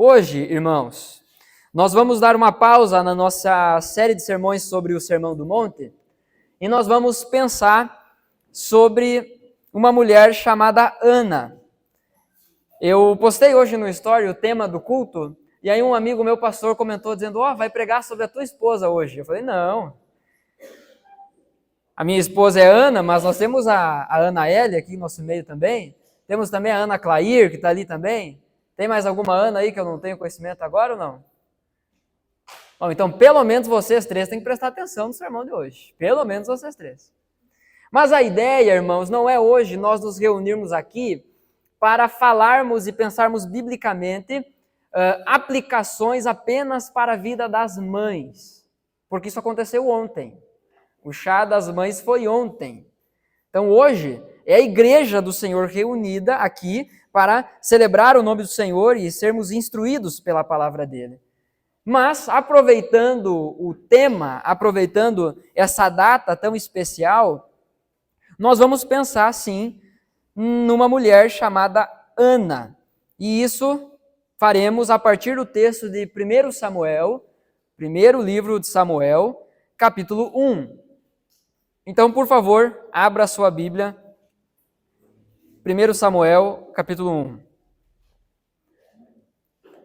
Hoje, irmãos, nós vamos dar uma pausa na nossa série de sermões sobre o Sermão do Monte e nós vamos pensar sobre uma mulher chamada Ana. Eu postei hoje no story o tema do culto e aí um amigo meu, pastor, comentou dizendo, vai pregar sobre a tua esposa hoje. Eu falei, não. A minha esposa é Ana, mas nós temos a Ana L aqui no nosso meio também. Temos também a Ana Clair, que está ali também. Tem mais alguma Ana aí que eu não tenho conhecimento agora ou não? Bom, então pelo menos vocês três têm que prestar atenção no sermão de hoje. Pelo menos vocês três. Mas a ideia, irmãos, não é hoje nós nos reunirmos aqui para falarmos e pensarmos biblicamente aplicações apenas para a vida das mães. Porque isso aconteceu ontem. O chá das mães foi ontem. Então hoje é a igreja do Senhor reunida aqui para celebrar o nome do Senhor e sermos instruídos pela palavra dele. Mas, aproveitando o tema, aproveitando essa data tão especial, nós vamos pensar, sim, numa mulher chamada Ana. E isso faremos a partir do texto de 1 Samuel, primeiro livro de Samuel, capítulo 1. Então, por favor, abra a sua Bíblia, 1 Samuel, capítulo 1.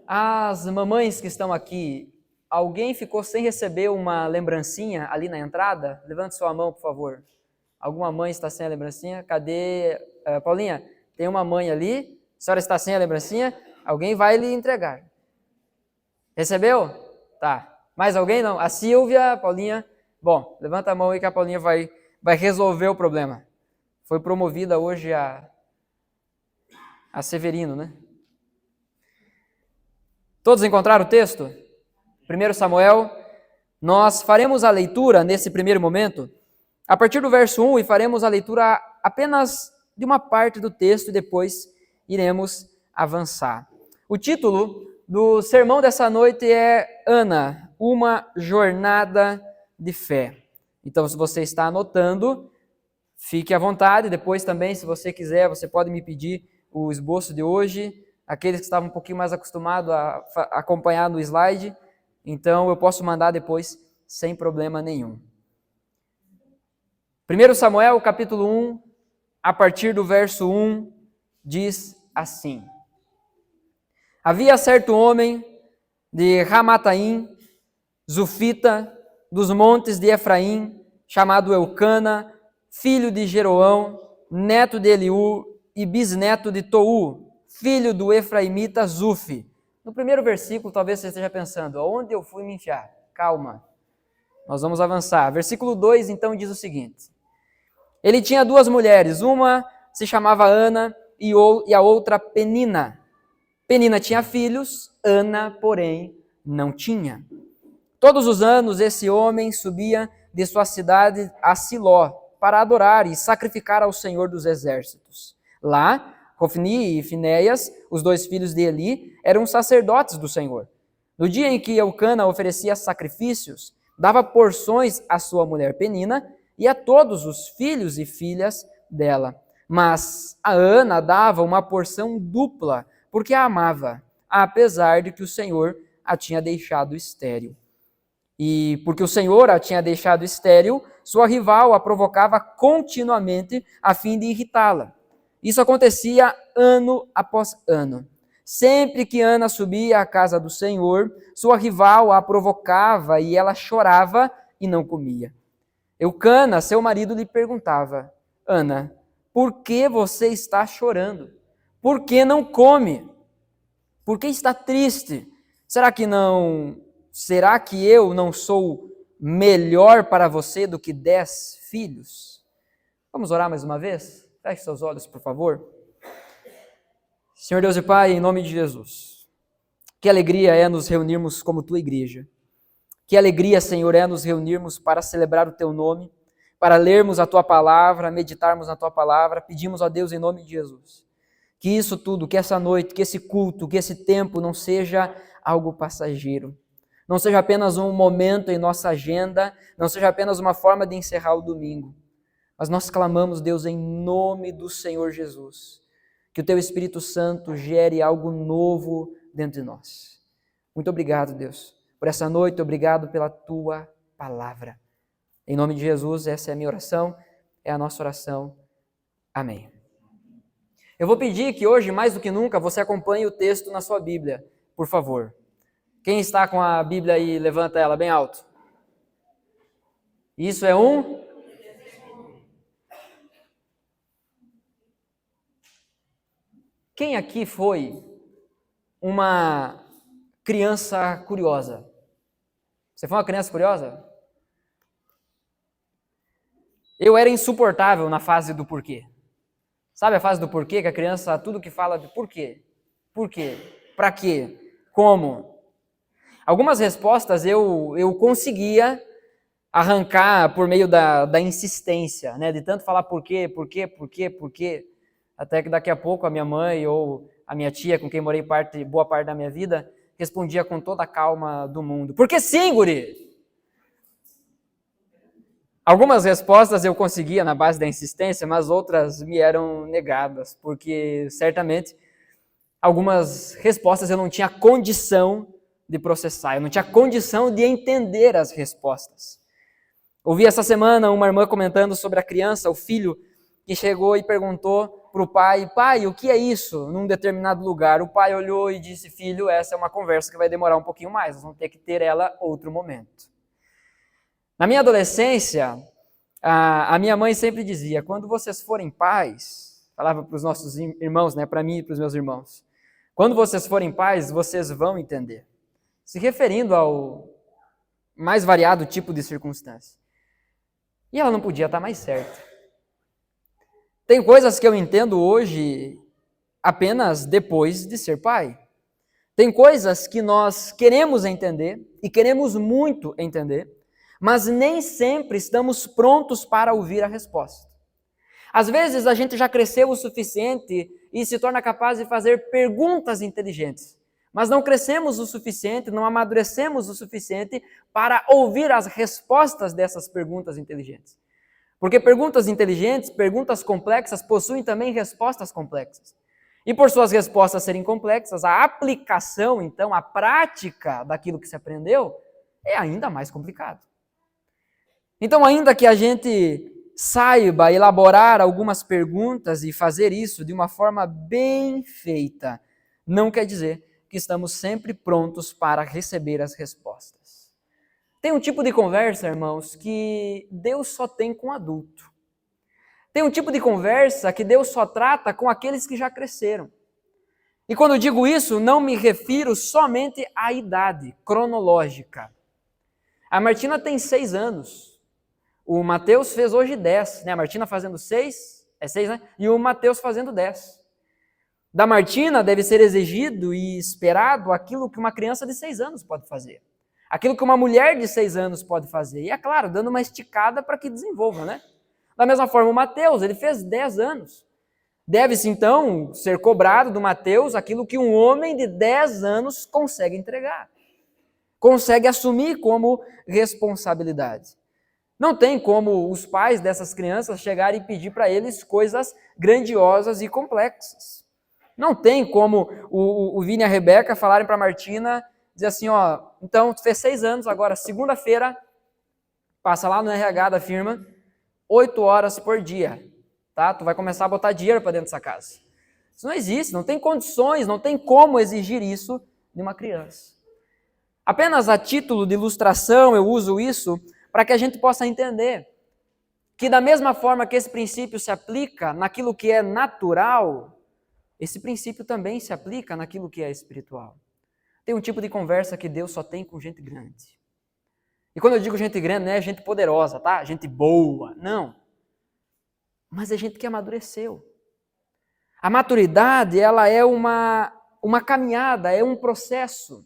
As mamães que estão aqui, alguém ficou sem receber uma lembrancinha ali na entrada? Levante sua mão, por favor. Alguma mãe está sem a lembrancinha? Cadê? Paulinha, tem uma mãe ali, a senhora está sem a lembrancinha? Alguém vai lhe entregar. Recebeu? Tá. Mais alguém? Não? A Silvia, a Paulinha. Bom, levanta a mão aí que a Paulinha vai resolver o problema. Foi promovida hoje a Severino, né? Todos encontraram o texto? 1 Samuel. Nós faremos a leitura nesse primeiro momento, a partir do verso 1, e faremos a leitura apenas de uma parte do texto e depois iremos avançar. O título do sermão dessa noite é Ana, uma jornada de fé. Então, se você está anotando, fique à vontade. Depois também, se você quiser, você pode me pedir o esboço de hoje. Aqueles que estavam um pouquinho mais acostumados a acompanhar no slide, então eu posso mandar depois sem problema nenhum. 1 Samuel, capítulo 1, a partir do verso 1, diz assim: Havia certo homem de Ramataim, Zufita, dos montes de Efraim, chamado Eucana, filho de Jeroão, neto de Eliú e bisneto de Tou, filho do Efraimita Zufi. No primeiro versículo, talvez você esteja pensando, aonde eu fui me enfiar? Calma, nós vamos avançar. Versículo 2, então, diz o seguinte: Ele tinha duas mulheres, uma se chamava Ana e a outra Penina. Penina tinha filhos, Ana, porém, não tinha. Todos os anos, esse homem subia de sua cidade a Siló para adorar e sacrificar ao Senhor dos Exércitos. Lá, Hofni e Finéias, os dois filhos de Eli, eram sacerdotes do Senhor. No dia em que Eucana oferecia sacrifícios, dava porções à sua mulher Penina e a todos os filhos e filhas dela. Mas a Ana dava uma porção dupla, porque a amava, apesar de que o Senhor a tinha deixado estéril. E porque o Senhor a tinha deixado estéril, sua rival a provocava continuamente a fim de irritá-la. Isso acontecia ano após ano. Sempre que Ana subia à casa do Senhor, sua rival a provocava e ela chorava e não comia. Eucana, seu marido, lhe perguntava: Ana, por que você está chorando? Por que não come? Por que está triste? Será que eu não sou melhor para você do que 10 filhos? Vamos orar mais uma vez? Feche seus olhos, por favor. Senhor Deus e Pai, em nome de Jesus, que alegria é nos reunirmos como Tua igreja. Que alegria, Senhor, é nos reunirmos para celebrar o Teu nome, para lermos a Tua palavra, meditarmos na Tua palavra. Pedimos a Deus em nome de Jesus, que isso tudo, que essa noite, que esse culto, que esse tempo não seja algo passageiro. Não seja apenas um momento em nossa agenda, não seja apenas uma forma de encerrar o domingo. Mas nós clamamos, Deus, em nome do Senhor Jesus, que o Teu Espírito Santo gere algo novo dentro de nós. Muito obrigado, Deus, por essa noite, obrigado pela tua palavra. Em nome de Jesus, essa é a minha oração, é a nossa oração. Amém. Eu vou pedir que hoje, mais do que nunca, você acompanhe o texto na sua Bíblia, por favor. Quem está com a Bíblia aí, levanta ela bem alto. Isso é um... Quem aqui foi uma criança curiosa? Você foi uma criança curiosa? Eu era insuportável na fase do porquê. Sabe a fase do porquê? Que a criança, tudo que fala de porquê. Por quê? Pra quê? Como? Algumas respostas eu conseguia arrancar por meio da insistência, né? De tanto falar porquê. Até que daqui a pouco a minha mãe ou a minha tia, com quem morei boa parte da minha vida, respondia com toda a calma do mundo. Porque sim, guri! Algumas respostas eu conseguia na base da insistência, mas outras me eram negadas, porque certamente algumas respostas eu não tinha condição de processar, eu não tinha condição de entender as respostas. Ouvi essa semana uma irmã comentando sobre a criança, o filho, que chegou e perguntou para o pai, o que é isso num determinado lugar? O pai olhou e disse, filho, essa é uma conversa que vai demorar um pouquinho mais, nós vamos ter que ter ela outro momento. Na minha adolescência, a minha mãe sempre dizia, quando vocês forem pais, falava para os nossos irmãos, né, para mim e para os meus irmãos, quando vocês forem pais, vocês vão entender. Se referindo ao mais variado tipo de circunstância. E ela não podia estar mais certa. Tem coisas que eu entendo hoje apenas depois de ser pai. Tem coisas que nós queremos entender e queremos muito entender, mas nem sempre estamos prontos para ouvir a resposta. Às vezes a gente já cresceu o suficiente e se torna capaz de fazer perguntas inteligentes, mas não crescemos o suficiente, não amadurecemos o suficiente para ouvir as respostas dessas perguntas inteligentes. Porque perguntas inteligentes, perguntas complexas, possuem também respostas complexas. E por suas respostas serem complexas, a aplicação, então, a prática daquilo que se aprendeu, é ainda mais complicado. Então, ainda que a gente saiba elaborar algumas perguntas e fazer isso de uma forma bem feita, não quer dizer que estamos sempre prontos para receber as respostas. Tem um tipo de conversa, irmãos, que Deus só tem com adulto. Tem um tipo de conversa que Deus só trata com aqueles que já cresceram. E quando eu digo isso, não me refiro somente à idade cronológica. A Martina tem 6 anos. O Mateus fez hoje 10, né? A Martina fazendo 6, é 6, né? E o Mateus fazendo 10. Da Martina deve ser exigido e esperado aquilo que uma criança de 6 anos pode fazer. Aquilo que uma mulher de 6 anos pode fazer. E é claro, dando uma esticada para que desenvolva, né? Da mesma forma, o Mateus, ele fez 10 anos. Deve-se, então, ser cobrado do Mateus aquilo que um homem de 10 anos consegue entregar. Consegue assumir como responsabilidade. Não tem como os pais dessas crianças chegarem e pedir para eles coisas grandiosas e complexas. Não tem como o Vini e a Rebeca falarem para a Martina, dizer assim, ó, então tu fez 6 anos agora, segunda-feira, passa lá no RH da firma, 8 horas por dia, tá? Tu vai começar a botar dinheiro para dentro dessa casa. Isso não existe, não tem condições, não tem como exigir isso de uma criança. Apenas a título de ilustração eu uso isso para que a gente possa entender que da mesma forma que esse princípio se aplica naquilo que é natural, esse princípio também se aplica naquilo que é espiritual. Tem um tipo de conversa que Deus só tem com gente grande. E quando eu digo gente grande, não é gente poderosa, tá? Gente boa, não. Mas é gente que amadureceu. A maturidade, ela é uma caminhada, é um processo,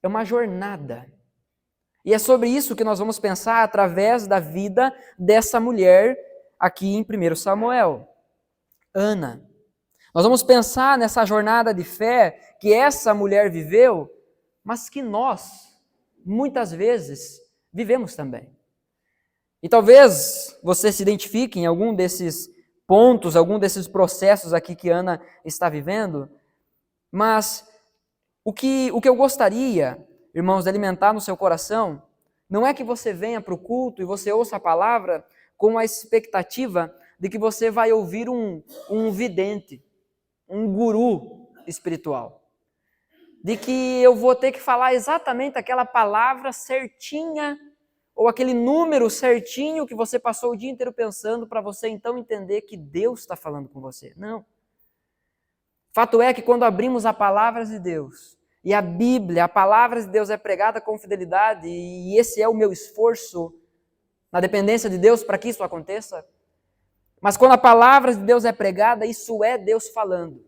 é uma jornada. E é sobre isso que nós vamos pensar através da vida dessa mulher aqui em 1 Samuel, Ana. Nós vamos pensar nessa jornada de fé que essa mulher viveu, mas que nós, muitas vezes, vivemos também. E talvez você se identifique em algum desses pontos, algum desses processos aqui que Ana está vivendo, mas O que eu gostaria, irmãos, de alimentar no seu coração, não é que você venha para o culto e você ouça a palavra com a expectativa de que você vai ouvir um vidente, um guru espiritual. De que eu vou ter que falar exatamente aquela palavra certinha, ou aquele número certinho que você passou o dia inteiro pensando para você então entender que Deus está falando com você. Não. Fato é que quando abrimos a palavra de Deus, e a Bíblia, a palavra de Deus é pregada com fidelidade, e esse é o meu esforço na dependência de Deus para que isso aconteça, mas quando a palavra de Deus é pregada, isso é Deus falando.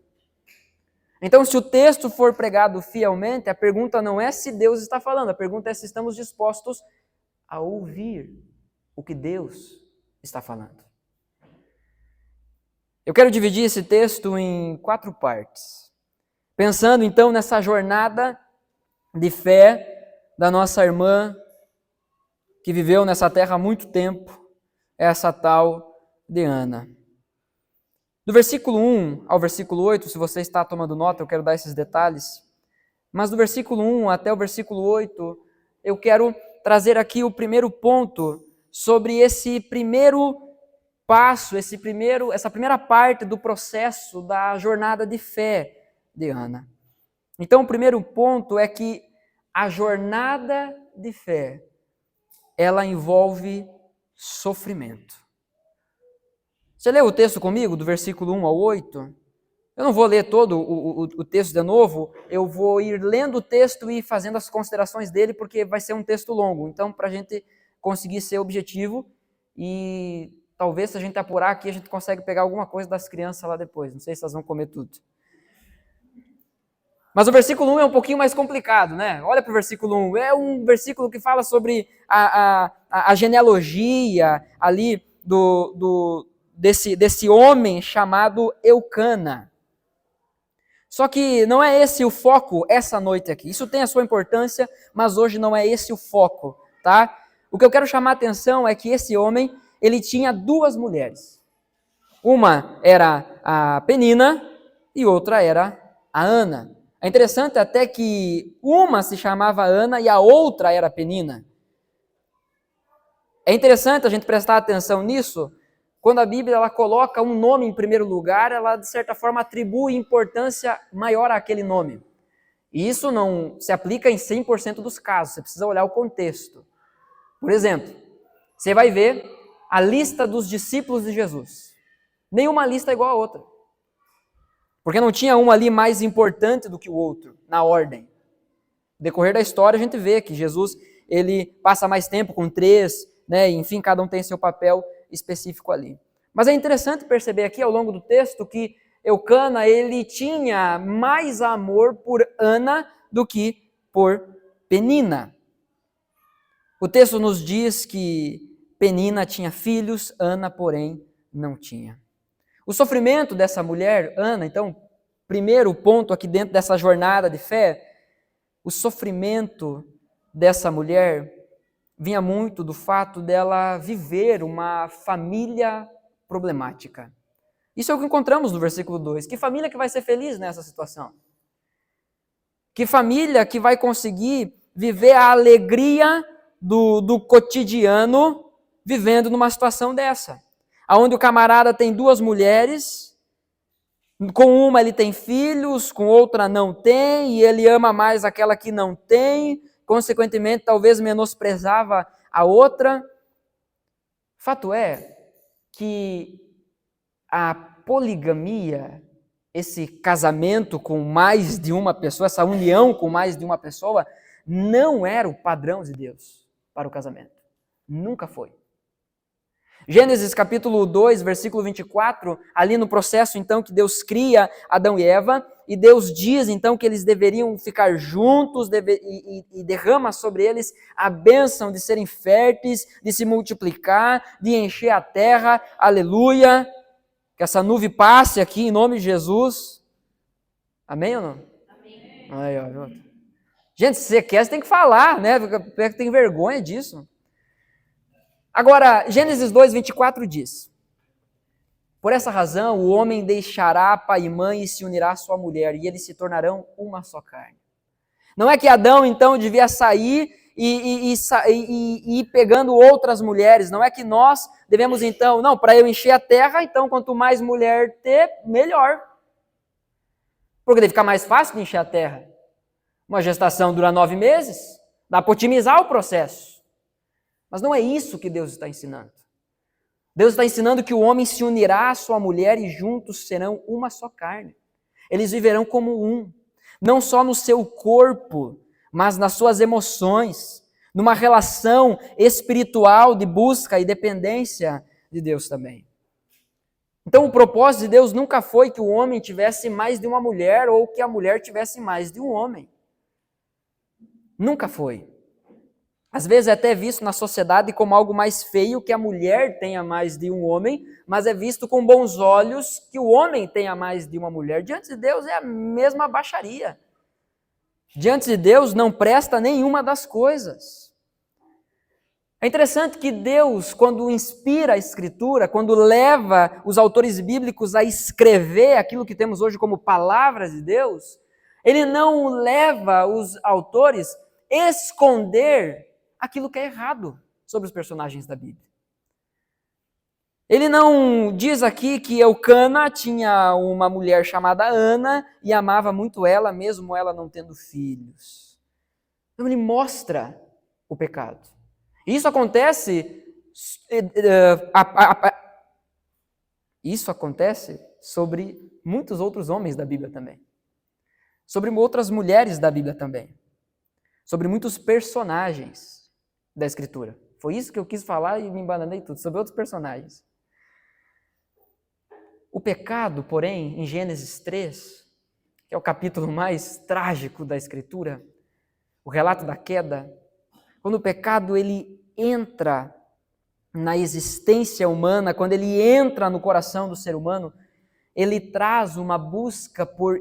Então, se o texto for pregado fielmente, a pergunta não é se Deus está falando, a pergunta é se estamos dispostos a ouvir o que Deus está falando. Eu quero dividir esse texto em 4 partes. Pensando então nessa jornada de fé da nossa irmã que viveu nessa terra há muito tempo, essa tal de Ana. Do versículo 1 ao versículo 8, se você está tomando nota, eu quero dar esses detalhes, mas do versículo 1 até o versículo 8, eu quero trazer aqui o primeiro ponto sobre esse primeiro passo, essa primeira parte do processo da jornada de fé de Ana. Então, o primeiro ponto é que a jornada de fé, ela envolve sofrimento. Você leu o texto comigo, do versículo 1 ao 8? Eu não vou ler todo o texto de novo, eu vou ir lendo o texto e fazendo as considerações dele, porque vai ser um texto longo. Então, para a gente conseguir ser objetivo, e talvez se a gente apurar aqui, a gente consegue pegar alguma coisa das crianças lá depois. Não sei se elas vão comer tudo. Mas o versículo 1 é um pouquinho mais complicado, né? Olha para o versículo 1. É um versículo que fala sobre a genealogia ali desse homem chamado Eucana. Só que não é esse o foco essa noite aqui. Isso tem a sua importância, mas hoje não é esse o foco, tá? O que eu quero chamar a atenção é que esse homem, ele tinha 2 mulheres. Uma era a Penina e outra era a Ana. É interessante até que uma se chamava Ana e a outra era Penina. É interessante a gente prestar atenção nisso. Quando a Bíblia ela coloca um nome em primeiro lugar, ela de certa forma atribui importância maior àquele nome. E isso não se aplica em 100% dos casos, você precisa olhar o contexto. Por exemplo, você vai ver a lista dos discípulos de Jesus. Nenhuma lista é igual a outra. Porque não tinha um ali mais importante do que o outro, na ordem. No decorrer da história a gente vê que Jesus ele passa mais tempo com 3, né? Enfim, cada um tem seu papel específico ali. Mas é interessante perceber aqui ao longo do texto que Eucana ele tinha mais amor por Ana do que por Penina. O texto nos diz que Penina tinha filhos, Ana, porém, não tinha. O sofrimento dessa mulher, Ana, então, primeiro ponto aqui dentro dessa jornada de fé, o sofrimento dessa mulher vinha muito do fato dela viver uma família problemática. Isso é o que encontramos no versículo 2. Que família que vai ser feliz nessa situação? Que família que vai conseguir viver a alegria do cotidiano vivendo numa situação dessa? Onde o camarada tem 2 mulheres, com uma ele tem filhos, com outra não tem, e ele ama mais aquela que não tem, consequentemente talvez menosprezava a outra. Fato é que a poligamia, esse casamento com mais de uma pessoa, essa união com mais de uma pessoa, não era o padrão de Deus para o casamento. Nunca foi. Gênesis capítulo 2, versículo 24, ali no processo então que Deus cria Adão e Eva, e Deus diz então que eles deveriam ficar juntos e derrama sobre eles a bênção de serem férteis, de se multiplicar, de encher a terra, aleluia, que essa nuvem passe aqui em nome de Jesus. Amém ou não? Amém. Aí, ó. Gente, se você quer, você tem que falar, né? Porque tem vergonha disso. Agora, Gênesis 2, 24 diz: por essa razão, o homem deixará pai e mãe e se unirá à sua mulher, e eles se tornarão uma só carne. Não é que Adão, então, devia sair e ir pegando outras mulheres. Não é que nós devemos, então, não, para eu encher a terra, então, quanto mais mulher ter, melhor. Porque deve ficar mais fácil de encher a terra. Uma gestação dura 9 meses, dá para otimizar o processo. Mas não é isso que Deus está ensinando. Deus está ensinando que o homem se unirá à sua mulher e juntos serão uma só carne. Eles viverão como um, não só no seu corpo, mas nas suas emoções, numa relação espiritual de busca e dependência de Deus também. Então o propósito de Deus nunca foi que o homem tivesse mais de uma mulher ou que a mulher tivesse mais de um homem. Nunca foi. Às vezes é até visto na sociedade como algo mais feio que a mulher tenha mais de um homem, mas é visto com bons olhos que o homem tenha mais de uma mulher. Diante de Deus é a mesma baixaria. Diante de Deus não presta nenhuma das coisas. É interessante que Deus, quando inspira a Escritura, quando leva os autores bíblicos a escrever aquilo que temos hoje como palavras de Deus, Ele não leva os autores a esconder aquilo que é errado sobre os personagens da Bíblia. Ele não diz aqui que Eucana tinha uma mulher chamada Ana e amava muito ela, mesmo ela não tendo filhos. Então ele mostra o pecado. E isso acontece sobre muitos outros homens da Bíblia também. Sobre outras mulheres da Bíblia também. Sobre muitos personagens da Escritura. Foi isso que eu quis falar e me embananei tudo, sobre outros personagens. O pecado, porém, em Gênesis 3, que é o capítulo mais trágico da Escritura, o relato da queda, quando o pecado ele entra na existência humana, quando ele entra no coração do ser humano, ele traz uma busca por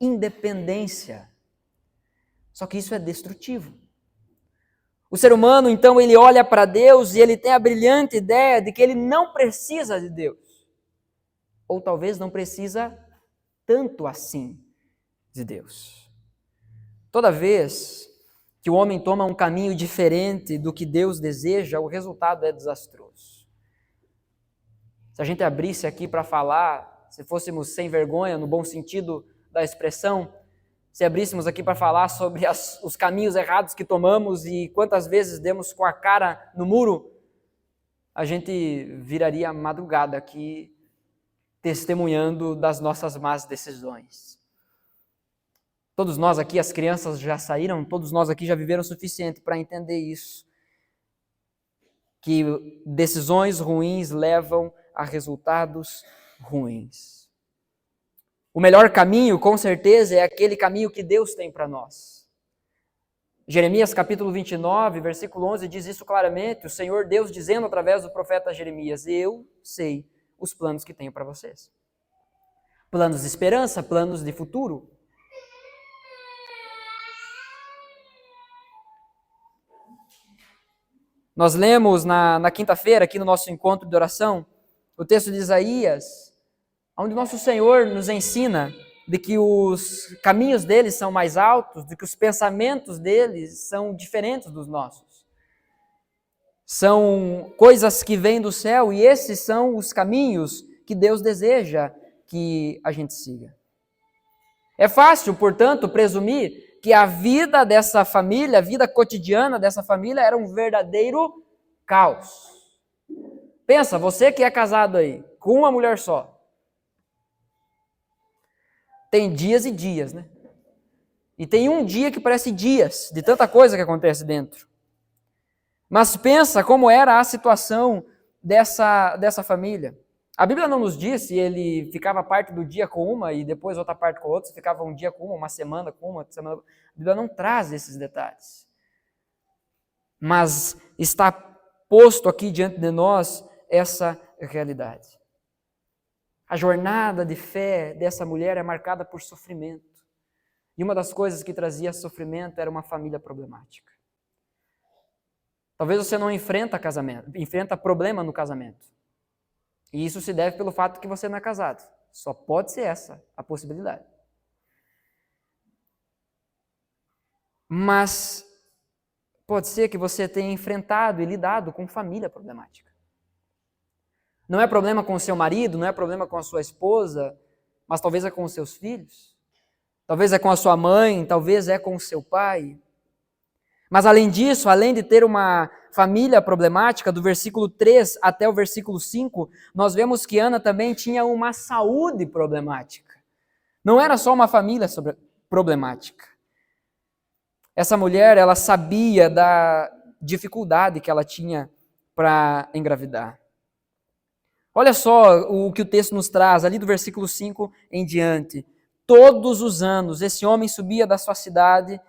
independência. Só que isso é destrutivo. O ser humano, então, ele olha para Deus e ele tem a brilhante ideia de que ele não precisa de Deus. Ou talvez não precisa tanto assim de Deus. Toda vez que o homem toma um caminho diferente do que Deus deseja, o resultado é desastroso. Se a gente abrisse aqui para falar, se fôssemos sem vergonha, no bom sentido da expressão, se abríssemos aqui para falar sobre os caminhos errados que tomamos e quantas vezes demos com a cara no muro, a gente viraria madrugada aqui testemunhando das nossas más decisões. Todos nós aqui, as crianças já saíram, todos nós aqui já viveram o suficiente para entender isso. Que decisões ruins levam a resultados ruins. O melhor caminho, com certeza, é aquele caminho que Deus tem para nós. Jeremias capítulo 29, versículo 11, diz isso claramente, o Senhor Deus dizendo através do profeta Jeremias, eu sei os planos que tenho para vocês. Planos de esperança, planos de futuro. Nós lemos na quinta-feira, aqui no nosso encontro de oração, o texto de Isaías, onde nosso Senhor nos ensina de que os caminhos deles são mais altos, de que os pensamentos deles são diferentes dos nossos. São coisas que vêm do céu e esses são os caminhos que Deus deseja que a gente siga. É fácil, portanto, presumir que a vida dessa família, a vida cotidiana dessa família era um verdadeiro caos. Pensa, você que é casado aí, com uma mulher só. Tem dias e dias, né? E tem um dia que parece dias, de tanta coisa que acontece dentro. Mas pensa como era a situação dessa família. A Bíblia não nos diz se ele ficava parte do dia com uma e depois outra parte com outra, se ficava um dia com uma semana com uma, semana... A Bíblia não traz esses detalhes. Mas está posto aqui diante de nós essa realidade. A jornada de fé dessa mulher é marcada por sofrimento. E uma das coisas que trazia sofrimento era uma família problemática. Talvez você não enfrenta problema no casamento. E isso se deve pelo fato que você não é casado. Só pode ser essa a possibilidade. Mas pode ser que você tenha enfrentado e lidado com família problemática. Não é problema com o seu marido, não é problema com a sua esposa, mas talvez é com os seus filhos. Talvez é com a sua mãe, talvez é com o seu pai. Mas além disso, além de ter uma família problemática, do versículo 3 até o versículo 5, nós vemos que Ana também tinha uma saúde problemática. Não era só uma família problemática. Essa mulher, ela sabia da dificuldade que ela tinha para engravidar. Olha só o que o texto nos traz, ali do versículo 5 em diante. Todos os anos, esse homem subia da sua cidade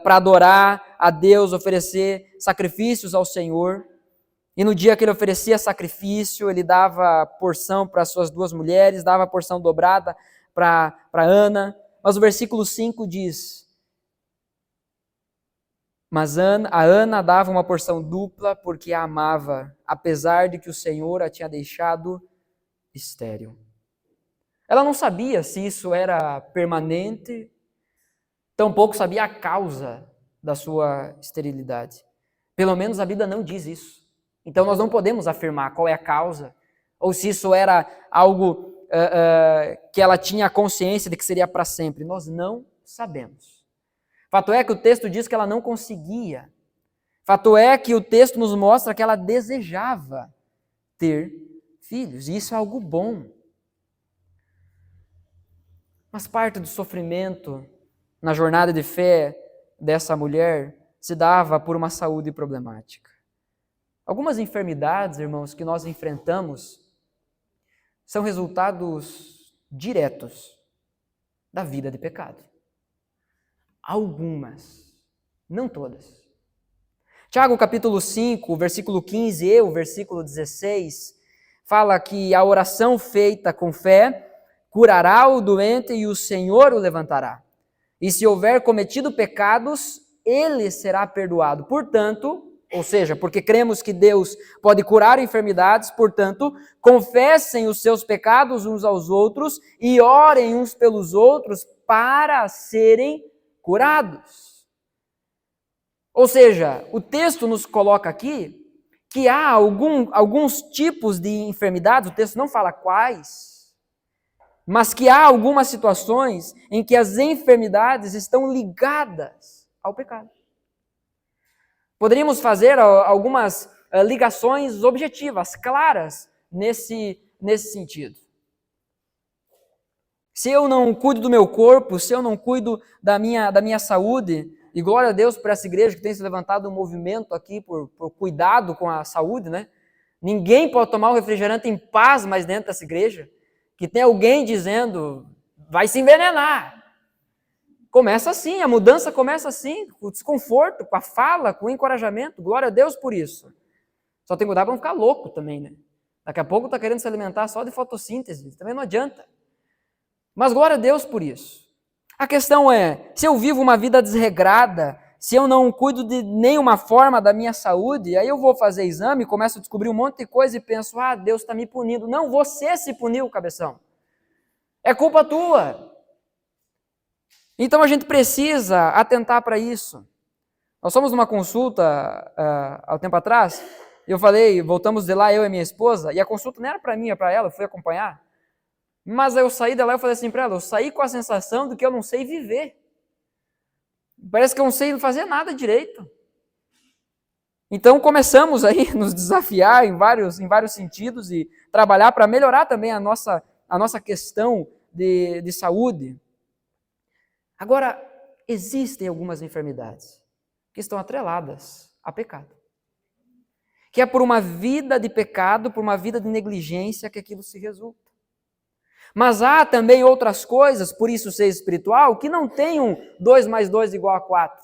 para adorar a Deus, oferecer sacrifícios ao Senhor. E no dia que ele oferecia sacrifício, ele dava porção para as suas duas mulheres, dava porção dobrada para Ana. Mas o versículo 5 diz: mas a Ana dava uma porção dupla porque a amava, apesar de que o Senhor a tinha deixado estéril. Ela não sabia se isso era permanente, tampouco sabia a causa da sua esterilidade. Pelo menos a Bíblia não diz isso. Então nós não podemos afirmar qual é a causa, ou se isso era algo que ela tinha consciência de que seria para sempre. Nós não sabemos. Fato é que o texto diz que ela não conseguia. Fato é que o texto nos mostra que ela desejava ter filhos, e isso é algo bom. Mas parte do sofrimento na jornada de fé dessa mulher se dava por uma saúde problemática. Algumas enfermidades, irmãos, que nós enfrentamos são resultados diretos da vida de pecado. Algumas, não todas. Tiago capítulo 5, versículo 15 e o versículo 16, fala que a oração feita com fé curará o doente e o Senhor o levantará. E se houver cometido pecados, ele será perdoado. Portanto, ou seja, porque cremos que Deus pode curar enfermidades, portanto, confessem os seus pecados uns aos outros e orem uns pelos outros para serem curados. Ou seja, o texto nos coloca aqui que há alguns tipos de enfermidades, o texto não fala quais, mas que há algumas situações em que as enfermidades estão ligadas ao pecado. Poderíamos fazer algumas ligações objetivas, claras, nesse sentido. Se eu não cuido do meu corpo, se eu não cuido da minha saúde, e glória a Deus por essa igreja que tem se levantado um movimento aqui por cuidado com a saúde, né? Ninguém pode tomar um refrigerante em paz mais dentro dessa igreja, que tem alguém dizendo, vai se envenenar. Começa assim, a mudança começa assim, com o desconforto, com a fala, com o encorajamento, glória a Deus por isso. Só tem que cuidar para não ficar louco também, né? Daqui a pouco está querendo se alimentar só de fotossíntese, também não adianta. Mas glória a Deus por isso. A questão é, se eu vivo uma vida desregrada, se eu não cuido de nenhuma forma da minha saúde, aí eu vou fazer exame, começo a descobrir um monte de coisa e penso, Deus está me punindo. Não, você se puniu, cabeção. É culpa tua. Então a gente precisa atentar para isso. Nós fomos numa consulta há um tempo atrás, e eu falei, voltamos de lá, eu e minha esposa, e a consulta não era para mim, era para ela, eu fui acompanhar. Mas aí eu saí de lá e falei assim para ela, eu saí com a sensação de que eu não sei viver. Parece que eu não sei fazer nada direito. Então começamos aí a nos desafiar em vários sentidos e trabalhar para melhorar também a nossa questão de saúde. Agora, existem algumas enfermidades que estão atreladas a pecado. Que é por uma vida de pecado, por uma vida de negligência que aquilo se resulta. Mas há também outras coisas, por isso ser espiritual, que não tem 2 mais 2 igual a 4.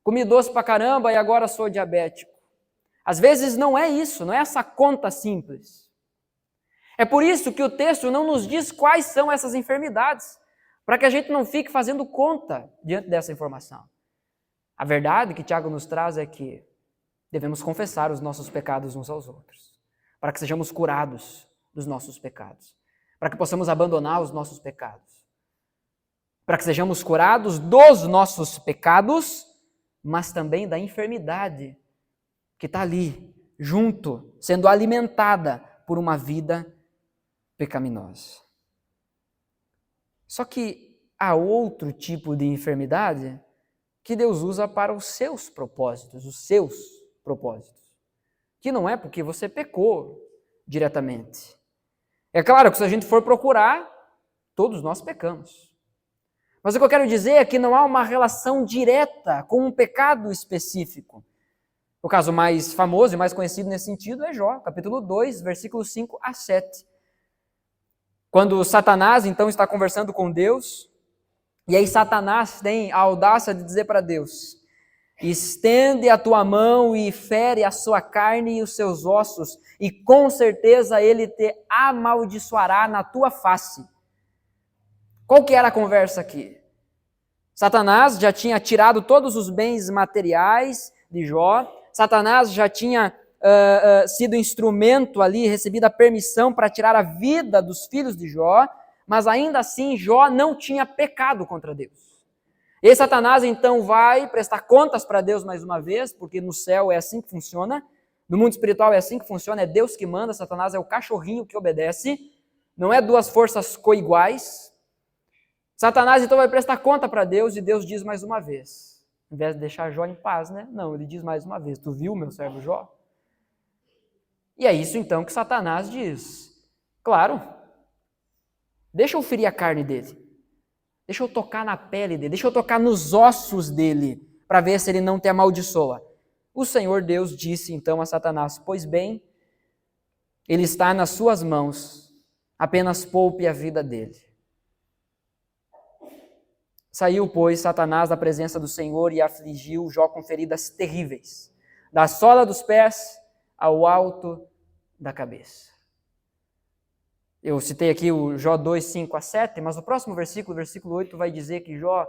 Comi doce pra caramba e agora sou diabético. Às vezes não é isso, não é essa conta simples. É por isso que o texto não nos diz quais são essas enfermidades, para que a gente não fique fazendo conta diante dessa informação. A verdade que Tiago nos traz é que devemos confessar os nossos pecados uns aos outros, para que sejamos curados dos nossos pecados, para que possamos abandonar os nossos pecados. para que sejamos curados dos nossos pecados, mas também da enfermidade que está ali, junto, sendo alimentada por uma vida pecaminosa. Só que há outro tipo de enfermidade que Deus usa para os seus propósitos, que não é porque você pecou diretamente. É claro que se a gente for procurar, todos nós pecamos. Mas o que eu quero dizer é que não há uma relação direta com um pecado específico. O caso mais famoso e mais conhecido nesse sentido é Jó, capítulo 2, versículos 5 a 7. Quando Satanás, então, está conversando com Deus, e aí Satanás tem a audácia de dizer para Deus: estende a tua mão e fere a sua carne e os seus ossos, e com certeza ele te amaldiçoará na tua face. Qual que era a conversa aqui? Satanás já tinha tirado todos os bens materiais de Jó, Satanás já tinha sido instrumento ali, recebido a permissão para tirar a vida dos filhos de Jó, mas ainda assim Jó não tinha pecado contra Deus. E Satanás então vai prestar contas para Deus mais uma vez, porque no céu é assim que funciona, no mundo espiritual é assim que funciona, é Deus que manda, Satanás é o cachorrinho que obedece, não é duas forças coiguais. Satanás então vai prestar conta para Deus e Deus diz mais uma vez, ao invés de deixar Jó em paz, né? Não, ele diz mais uma vez: tu viu meu servo Jó? E é isso então que Satanás diz: claro, deixa eu ferir a carne dele, deixa eu tocar na pele dele, deixa eu tocar nos ossos dele, para ver se ele não te amaldiçoa. O Senhor Deus disse então a Satanás: pois bem, ele está nas suas mãos, apenas poupe a vida dele. Saiu, pois, Satanás da presença do Senhor e afligiu Jó com feridas terríveis, da sola dos pés ao alto da cabeça. Eu citei aqui o Jó 2, 5 a 7, mas o próximo versículo, versículo 8, vai dizer que Jó,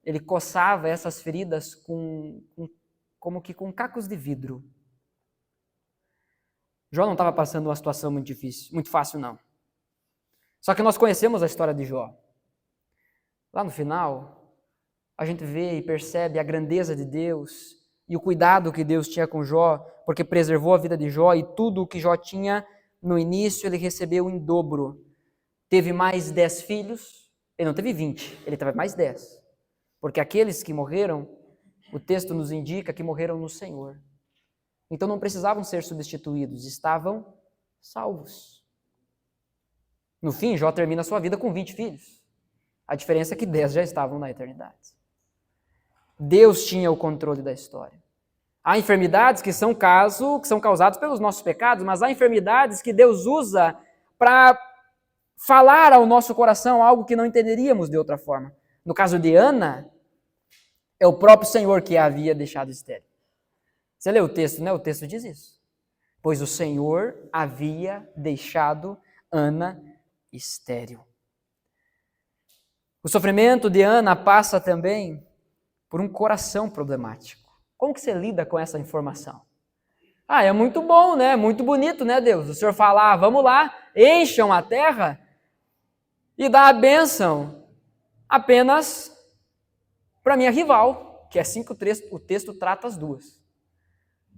ele coçava essas feridas como que com cacos de vidro. Jó não estava passando uma situação muito difícil, muito fácil não. Só que nós conhecemos a história de Jó. Lá no final, a gente vê e percebe a grandeza de Deus e o cuidado que Deus tinha com Jó, porque preservou a vida de Jó e tudo o que Jó tinha no início ele recebeu em dobro. Teve mais 10 filhos, ele não teve 20, ele teve mais 10. Porque aqueles que morreram, o texto nos indica que morreram no Senhor. Então não precisavam ser substituídos, estavam salvos. No fim, Jó termina a sua vida com 20 filhos. A diferença é que 10 já estavam na eternidade. Deus tinha o controle da história. Há enfermidades que são causadas pelos nossos pecados, mas há enfermidades que Deus usa para falar ao nosso coração algo que não entenderíamos de outra forma. No caso de Ana, é o próprio Senhor que a havia deixado estéril. Você lê o texto, né? O texto diz isso. Pois o Senhor havia deixado Ana estéril. O sofrimento de Ana passa também por um coração problemático. Como que você lida com essa informação? É muito bom, né? Muito bonito, né, Deus? O Senhor fala: vamos lá, encham a terra e dá a bênção apenas para minha rival, que é assim que o texto trata as duas.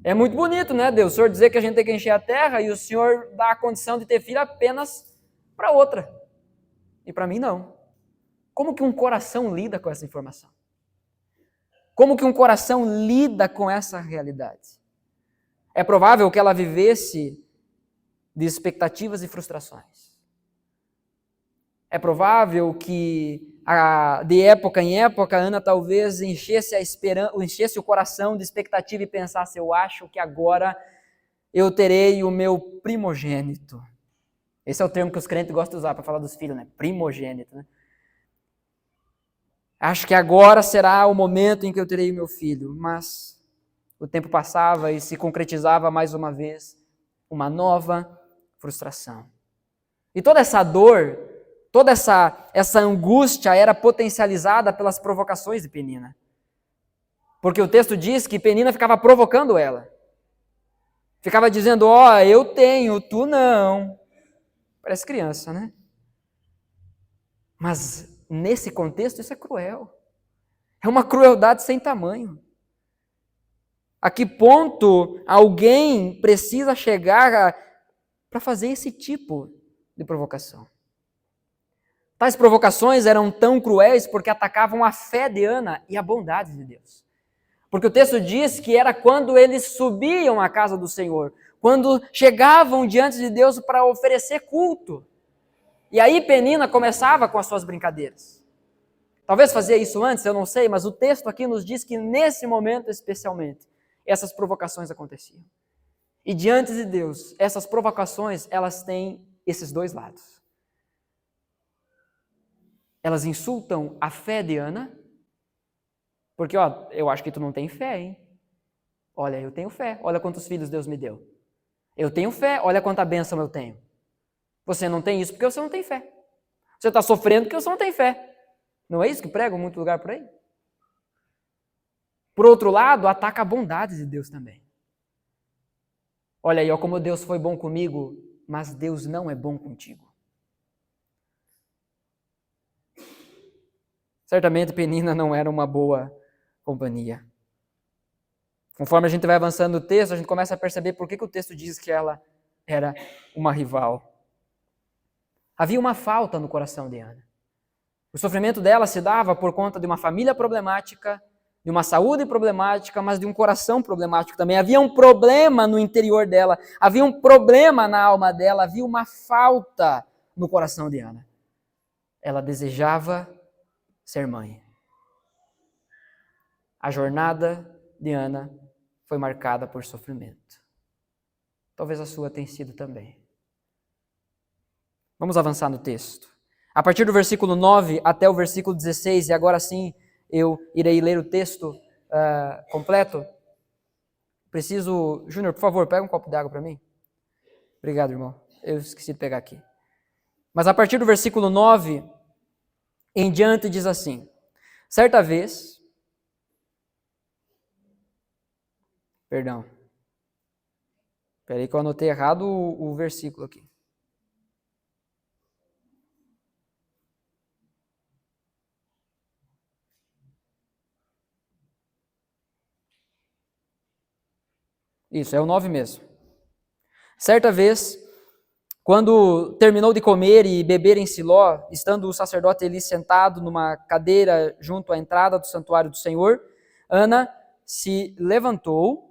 É muito bonito, né, Deus? O Senhor dizer que a gente tem que encher a terra e o Senhor dá a condição de ter filho apenas para outra. E para mim não. Como que um coração lida com essa informação? Como que um coração lida com essa realidade? É provável que ela vivesse de expectativas e frustrações. É provável que de época em época Ana talvez enchesse o coração de expectativa e pensasse: eu acho que agora eu terei o meu primogênito. Esse é o termo que os crentes gostam de usar para falar dos filhos, né? Primogênito, né? Acho que agora será o momento em que eu terei meu filho, mas o tempo passava e se concretizava mais uma vez uma nova frustração. E toda essa dor, toda essa angústia era potencializada pelas provocações de Penina. Porque o texto diz que Penina ficava provocando ela. Ficava dizendo: eu tenho, tu não. Parece criança, né? Mas nesse contexto, isso é cruel. É uma crueldade sem tamanho. A que ponto alguém precisa chegar para fazer esse tipo de provocação? Tais provocações eram tão cruéis porque atacavam a fé de Ana e a bondade de Deus. Porque o texto diz que era quando eles subiam à casa do Senhor, quando chegavam diante de Deus para oferecer culto. E aí Penina começava com as suas brincadeiras. Talvez fazia isso antes, eu não sei, mas o texto aqui nos diz que nesse momento especialmente, essas provocações aconteciam. E diante de Deus, essas provocações, elas têm esses dois lados. Elas insultam a fé de Ana, porque, eu acho que tu não tem fé, hein? Olha, eu tenho fé, olha quantos filhos Deus me deu. Eu tenho fé, olha quanta bênção eu tenho. Você não tem isso porque você não tem fé. Você está sofrendo porque você não tem fé. Não é isso que pregam em muito lugar por aí? Por outro lado, ataca a bondade de Deus também. Olha aí, como Deus foi bom comigo, mas Deus não é bom contigo. Certamente Penina não era uma boa companhia. Conforme a gente vai avançando no texto, a gente começa a perceber por que o texto diz que ela era uma rival. Havia uma falta no coração de Ana. O sofrimento dela se dava por conta de uma família problemática, de uma saúde problemática, mas de um coração problemático também. Havia um problema no interior dela, havia um problema na alma dela, havia uma falta no coração de Ana. Ela desejava ser mãe. A jornada de Ana foi marcada por sofrimento. Talvez a sua tenha sido também. Vamos avançar no texto. A partir do versículo 9 até o versículo 16, e agora sim eu irei ler o texto completo. Júnior, por favor, pega um copo d'água para mim. Obrigado, irmão. Eu esqueci de pegar aqui. Mas a partir do versículo 9 em diante diz assim: certa vez, Espera aí que eu anotei errado o versículo aqui. Isso, é o 9 mesmo. Certa vez, quando terminou de comer e beber em Siló, estando o sacerdote ali sentado numa cadeira junto à entrada do santuário do Senhor, Ana se levantou.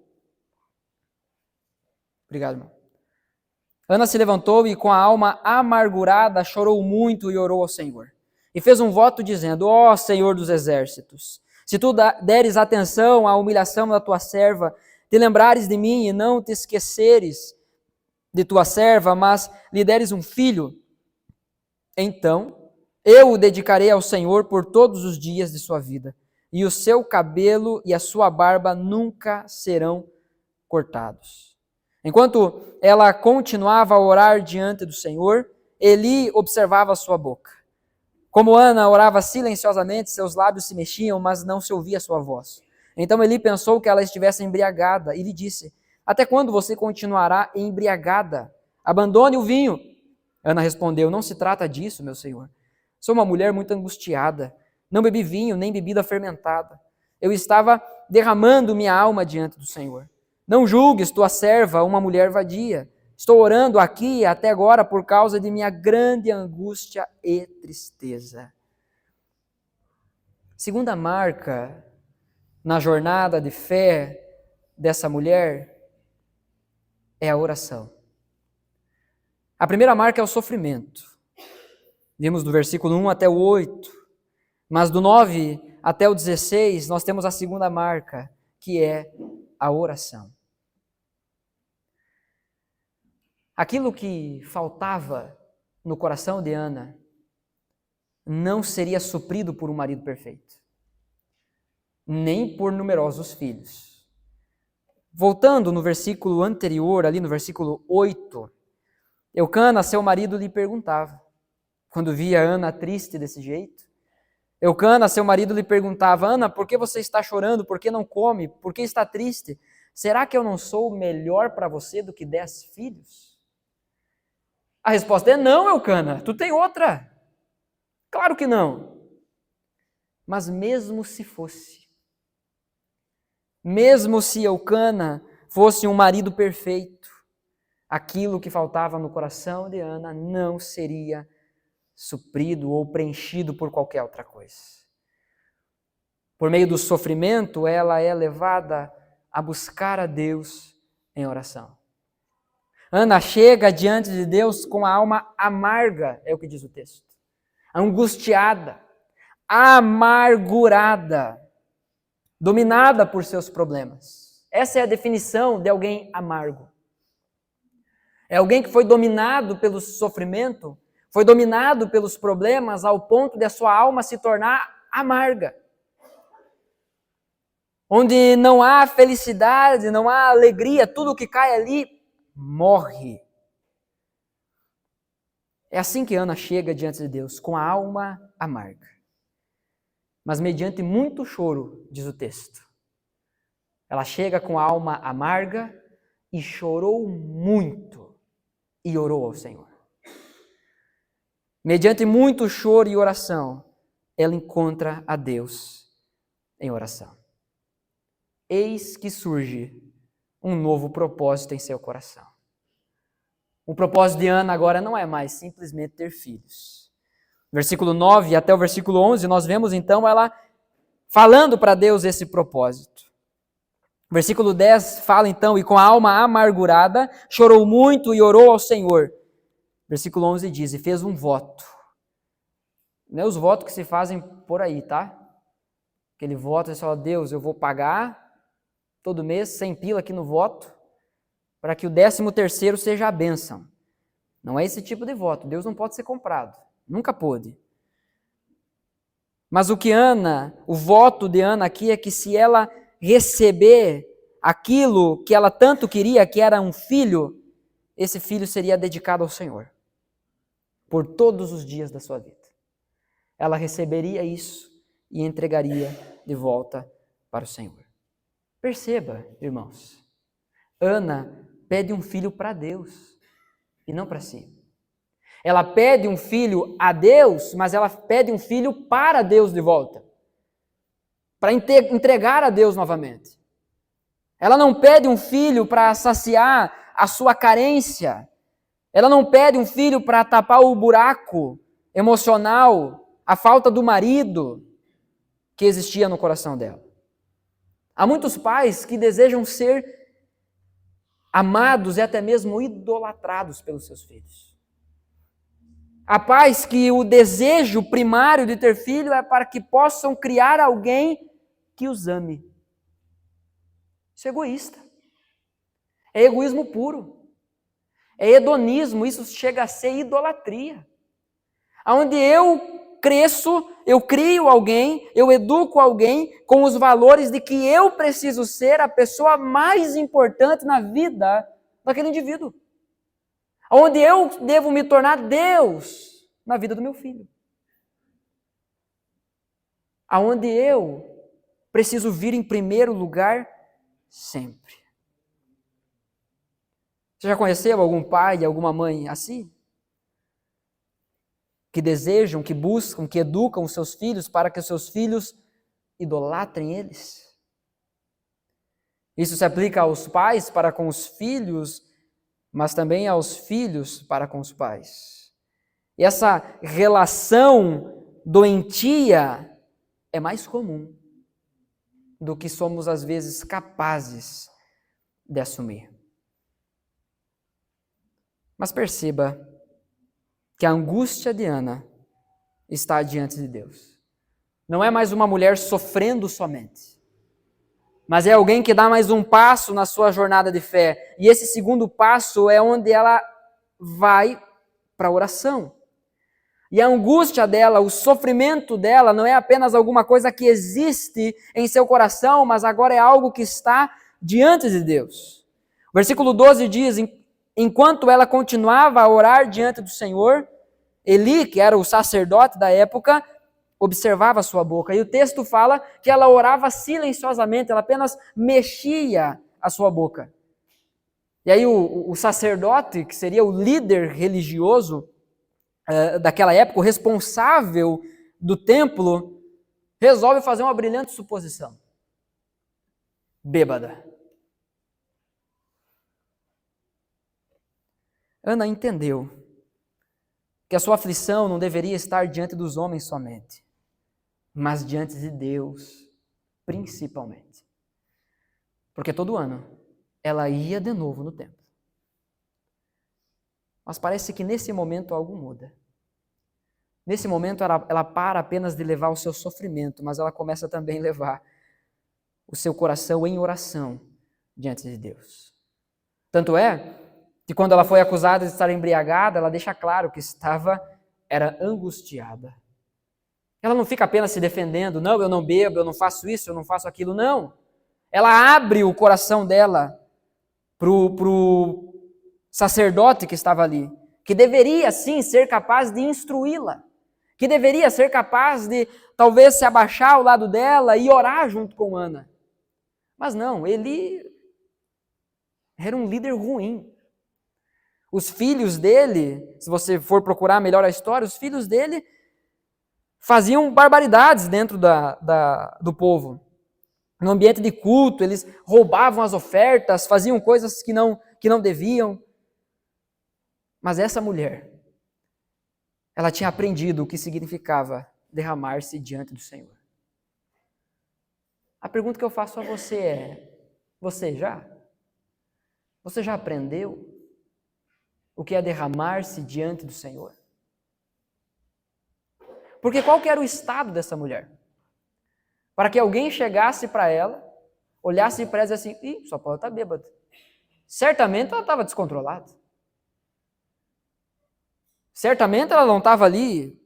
Obrigado, irmão. Ana se levantou e com a alma amargurada chorou muito e orou ao Senhor. E fez um voto dizendo: ó Senhor dos exércitos, se tu deres atenção à humilhação da tua serva, te lembrares de mim e não te esqueceres de tua serva, mas lhe deres um filho, então eu o dedicarei ao Senhor por todos os dias de sua vida, e o seu cabelo e a sua barba nunca serão cortados. Enquanto ela continuava a orar diante do Senhor, Eli observava a sua boca. Como Ana orava silenciosamente, seus lábios se mexiam, mas não se ouvia a sua voz. Então Eli pensou que ela estivesse embriagada e lhe disse: até quando você continuará embriagada? Abandone o vinho. Ana respondeu: não se trata disso, meu senhor. Sou uma mulher muito angustiada. Não bebi vinho, nem bebida fermentada. Eu estava derramando minha alma diante do Senhor. Não julgues tua serva uma mulher vadia. Estou orando aqui até agora por causa de minha grande angústia e tristeza. Segunda marca na jornada de fé dessa mulher é a oração. A primeira marca é o sofrimento. Vimos do versículo 1 até o 8. Mas do 9 até o 16, nós temos a segunda marca, que é a oração. Aquilo que faltava no coração de Ana não seria suprido por um marido perfeito, nem por numerosos filhos. Voltando no versículo anterior, ali no versículo 8, Eucana, seu marido, lhe perguntava, quando via Ana triste desse jeito, Eucana, seu marido, lhe perguntava: Ana, por que você está chorando? Por que não come? Por que está triste? Será que eu não sou melhor para você do que 10 filhos? A resposta é não, Eucana, tu tem outra. Claro que não. Mas mesmo se fosse, mesmo se Eucana fosse um marido perfeito, aquilo que faltava no coração de Ana não seria suprido ou preenchido por qualquer outra coisa. Por meio do sofrimento, ela é levada a buscar a Deus em oração. Ana chega diante de Deus com a alma amarga, é o que diz o texto. Angustiada, amargurada, dominada por seus problemas. Essa é a definição de alguém amargo. É alguém que foi dominado pelo sofrimento, foi dominado pelos problemas ao ponto de a sua alma se tornar amarga. Onde não há felicidade, não há alegria, tudo que cai ali morre. É assim que Ana chega diante de Deus, com a alma amarga. Mas mediante muito choro, diz o texto. Ela chega com a alma amarga e chorou muito e orou ao Senhor. Mediante muito choro e oração, ela encontra a Deus em oração. Eis que surge um novo propósito em seu coração. O propósito de Ana agora não é mais simplesmente ter filhos. Versículo 9 até o versículo 11, nós vemos então ela falando para Deus esse propósito. Versículo 10 fala então, e com a alma amargurada, chorou muito e orou ao Senhor. Versículo 11 diz, e fez um voto. Não é os votos que se fazem por aí, tá? Aquele voto, você fala, Deus, eu vou pagar todo mês 100 pila aqui no voto, para que o 13º seja a bênção. Não é esse tipo de voto. Deus não pode ser comprado. Nunca pôde. Mas o voto de Ana aqui é que se ela receber aquilo que ela tanto queria, que era um filho, esse filho seria dedicado ao Senhor. Por todos os dias da sua vida. Ela receberia isso e entregaria de volta para o Senhor. Perceba, irmãos, Ana pede um filho para Deus e não para si. Ela pede um filho a Deus, mas ela pede um filho para Deus de volta. Para entregar a Deus novamente. Ela não pede um filho para saciar a sua carência. Ela não pede um filho para tapar o buraco emocional, a falta do marido que existia no coração dela. Há muitos pais que desejam ser amados e até mesmo idolatrados pelos seus filhos. Há pais que o desejo primário de ter filho é para que possam criar alguém que os ame. Isso é egoísta. É egoísmo puro. É hedonismo, isso chega a ser idolatria. Onde eu cresço, eu crio alguém, eu educo alguém com os valores de que eu preciso ser a pessoa mais importante na vida daquele indivíduo. Onde eu devo me tornar Deus na vida do meu filho. Aonde eu preciso vir em primeiro lugar sempre. Você já conheceu algum pai, alguma mãe assim? Que desejam, que buscam, que educam os seus filhos para que os seus filhos idolatrem eles? Isso se aplica aos pais para com os filhos, mas também aos filhos para com os pais. E essa relação doentia é mais comum do que somos às vezes capazes de assumir. Mas perceba que a angústia de Ana está diante de Deus. Não é mais uma mulher sofrendo somente, mas é alguém que dá mais um passo na sua jornada de fé. E esse segundo passo é onde ela vai para a oração. E a angústia dela, o sofrimento dela, não é apenas alguma coisa que existe em seu coração, mas agora é algo que está diante de Deus. O versículo 12 diz, enquanto ela continuava a orar diante do Senhor, Eli, que era o sacerdote da época, observava a sua boca. E o texto fala que ela orava silenciosamente, ela apenas mexia a sua boca. E aí o sacerdote, que seria o líder religioso daquela época, o responsável do templo, resolve fazer uma brilhante suposição. Bêbada. Ana entendeu que a sua aflição não deveria estar diante dos homens somente, mas diante de Deus, principalmente. Porque todo ano ela ia de novo no templo. Mas parece que nesse momento algo muda. Nesse momento ela para apenas de levar o seu sofrimento, mas ela começa também a levar o seu coração em oração diante de Deus. Tanto é que quando ela foi acusada de estar embriagada, ela deixa claro que era angustiada. Ela não fica apenas se defendendo, não, eu não bebo, eu não faço isso, eu não faço aquilo, não. Ela abre o coração dela pro sacerdote que estava ali, que deveria sim ser capaz de instruí-la, que deveria ser capaz de talvez se abaixar ao lado dela e orar junto com Ana. Mas não, ele era um líder ruim. Os filhos dele, se você for procurar melhor a história, os filhos dele faziam barbaridades dentro do povo. No ambiente de culto, eles roubavam as ofertas, faziam coisas que não deviam. Mas essa mulher, ela tinha aprendido o que significava derramar-se diante do Senhor. A pergunta que eu faço a você é: você já? Você já aprendeu o que é derramar-se diante do Senhor? Porque qual que era o estado dessa mulher? Para que alguém chegasse para ela, olhasse para ela e dissesse assim: sua Paula está bêbada. Certamente ela estava descontrolada. Certamente ela não estava ali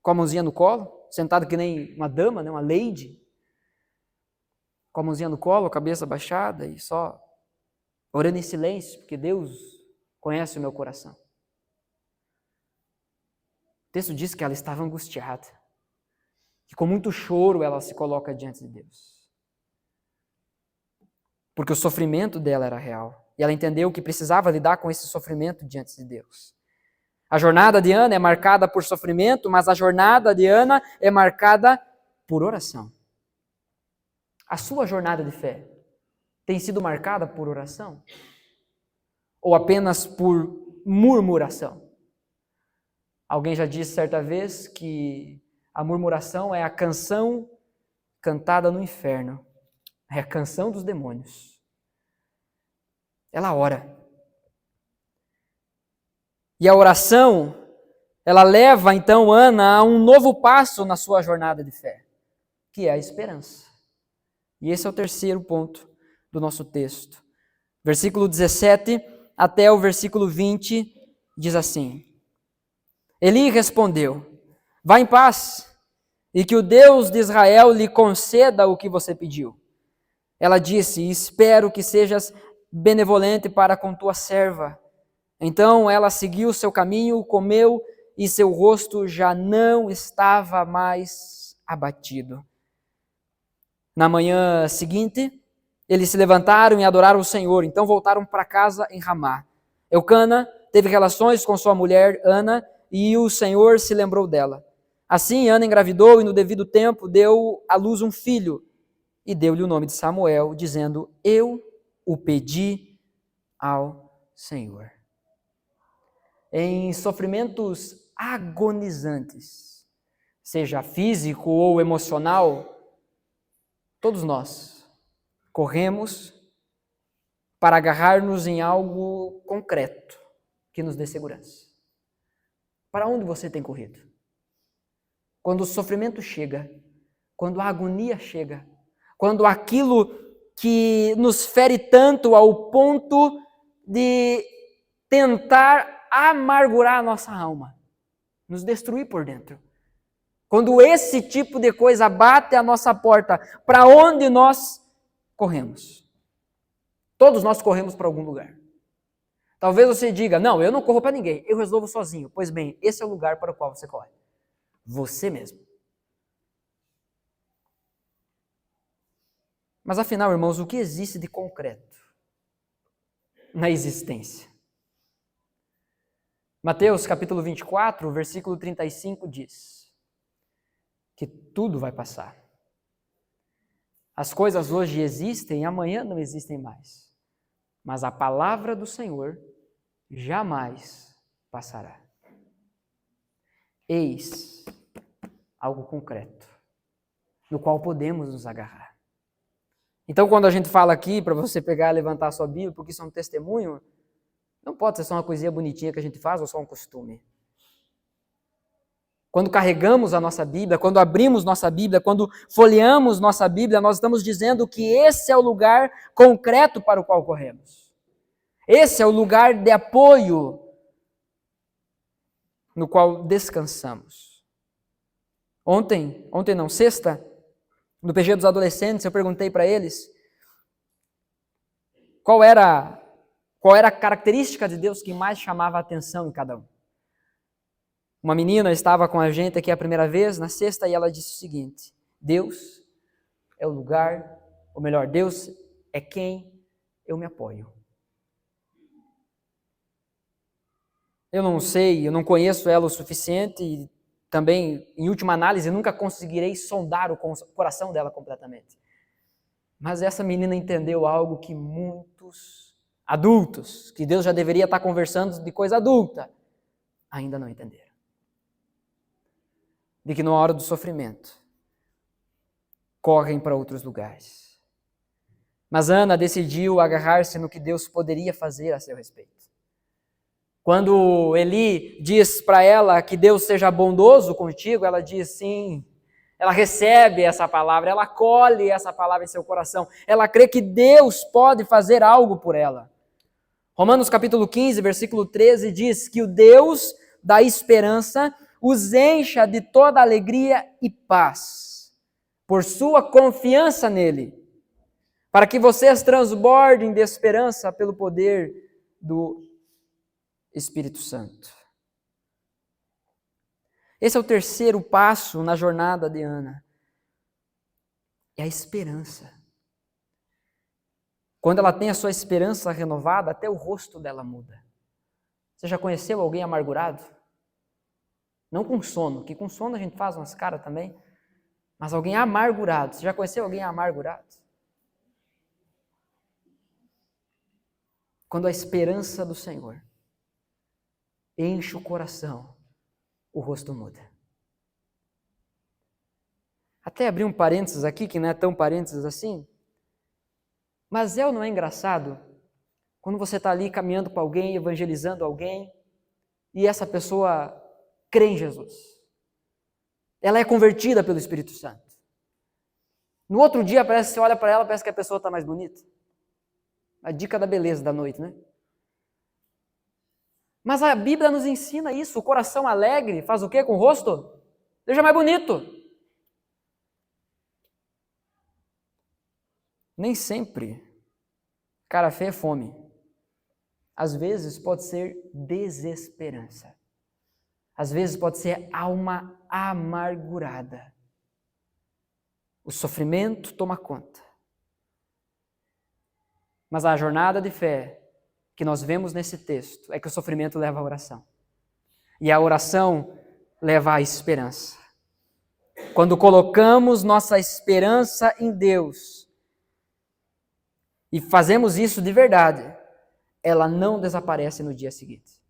com a mãozinha no colo, sentada que nem uma dama, né, uma lady, com a mãozinha no colo, a cabeça baixada e só orando em silêncio, porque Deus conhece o meu coração. O texto diz que ela estava angustiada, que com muito choro ela se coloca diante de Deus. Porque o sofrimento dela era real. E ela entendeu que precisava lidar com esse sofrimento diante de Deus. A jornada de Ana é marcada por sofrimento, mas a jornada de Ana é marcada por oração. A sua jornada de fé tem sido marcada por oração? Ou apenas por murmuração? Alguém já disse certa vez que a murmuração é a canção cantada no inferno. É a canção dos demônios. Ela ora. E a oração, ela leva então Ana a um novo passo na sua jornada de fé, que é a esperança. E esse é o terceiro ponto do nosso texto. Versículo 17 até o versículo 20 diz assim: Eli respondeu: vá em paz, e que o Deus de Israel lhe conceda o que você pediu. Ela disse: espero que sejas benevolente para com tua serva. Então ela seguiu seu caminho, comeu, e seu rosto já não estava mais abatido. Na manhã seguinte, eles se levantaram e adoraram o Senhor. Então voltaram para casa em Ramá. Eucana teve relações com sua mulher Ana, e o Senhor se lembrou dela. Assim Ana engravidou e no devido tempo deu à luz um filho, e deu-lhe o nome de Samuel, dizendo: eu o pedi ao Senhor. Em sofrimentos agonizantes, seja físico ou emocional, todos nós corremos para agarrar-nos em algo concreto que nos dê segurança. Para onde você tem corrido? Quando o sofrimento chega, quando a agonia chega, quando aquilo que nos fere tanto ao ponto de tentar amargurar a nossa alma, nos destruir por dentro. Quando esse tipo de coisa bate à nossa porta, para onde nós corremos? Todos nós corremos para algum lugar. Talvez você diga: não, eu não corro para ninguém, eu resolvo sozinho. Pois bem, esse é o lugar para o qual você corre. Você mesmo. Mas afinal, irmãos, o que existe de concreto na existência? Mateus capítulo 24, versículo 35 diz que tudo vai passar. As coisas hoje existem e amanhã não existem mais. Mas a palavra do Senhor jamais passará. Eis algo concreto, no qual podemos nos agarrar. Então, quando a gente fala aqui, para você pegar e levantar a sua Bíblia, porque isso é um testemunho, não pode ser só uma coisinha bonitinha que a gente faz ou só um costume. Quando carregamos a nossa Bíblia, quando abrimos nossa Bíblia, quando folheamos nossa Bíblia, nós estamos dizendo que esse é o lugar concreto para o qual corremos. Esse é o lugar de apoio no qual descansamos. Sexta, no PG dos adolescentes, eu perguntei para eles qual era a característica de Deus que mais chamava a atenção em cada um. Uma menina estava com a gente aqui a primeira vez, na sexta, e ela disse o seguinte: Deus é o lugar, ou melhor, Deus é quem eu me apoio. Eu não sei, eu não conheço ela o suficiente e também, em última análise, nunca conseguirei sondar o coração dela completamente. Mas essa menina entendeu algo que muitos adultos, que Deus já deveria estar conversando de coisa adulta, ainda não entenderam. De que na hora do sofrimento, correm para outros lugares. Mas Ana decidiu agarrar-se no que Deus poderia fazer a seu respeito. Quando Eli diz para ela que Deus seja bondoso contigo, ela diz sim. Ela recebe essa palavra, ela acolhe essa palavra em seu coração. Ela crê que Deus pode fazer algo por ela. Romanos capítulo 15, versículo 13 diz que o Deus da esperança os encha de toda alegria e paz, por sua confiança nele, para que vocês transbordem de esperança pelo poder do Espírito Santo. Esse é o terceiro passo na jornada de Ana. É a esperança. Quando ela tem a sua esperança renovada, até o rosto dela muda. Você já conheceu alguém amargurado? Não com sono, que com sono a gente faz umas caras também, mas alguém amargurado. Você já conheceu alguém amargurado? Quando a esperança do Senhor enche o coração, o rosto muda. Até abrir um parênteses aqui, que não é tão parênteses assim, mas é ou não é engraçado quando você está ali caminhando com alguém, evangelizando alguém, e essa pessoa crê em Jesus. Ela é convertida pelo Espírito Santo. No outro dia, parece que você olha para ela, parece que a pessoa está mais bonita. A dica da beleza da noite, né? Mas a Bíblia nos ensina isso. O coração alegre faz o quê com o rosto? Deixa mais bonito. Nem sempre cara feia é fome. Às vezes pode ser desesperança. Às vezes pode ser alma amargurada. O sofrimento toma conta. Mas a jornada de fé que nós vemos nesse texto é que o sofrimento leva à oração. E a oração leva à esperança. Quando colocamos nossa esperança em Deus e fazemos isso de verdade, ela não desaparece no dia seguinte.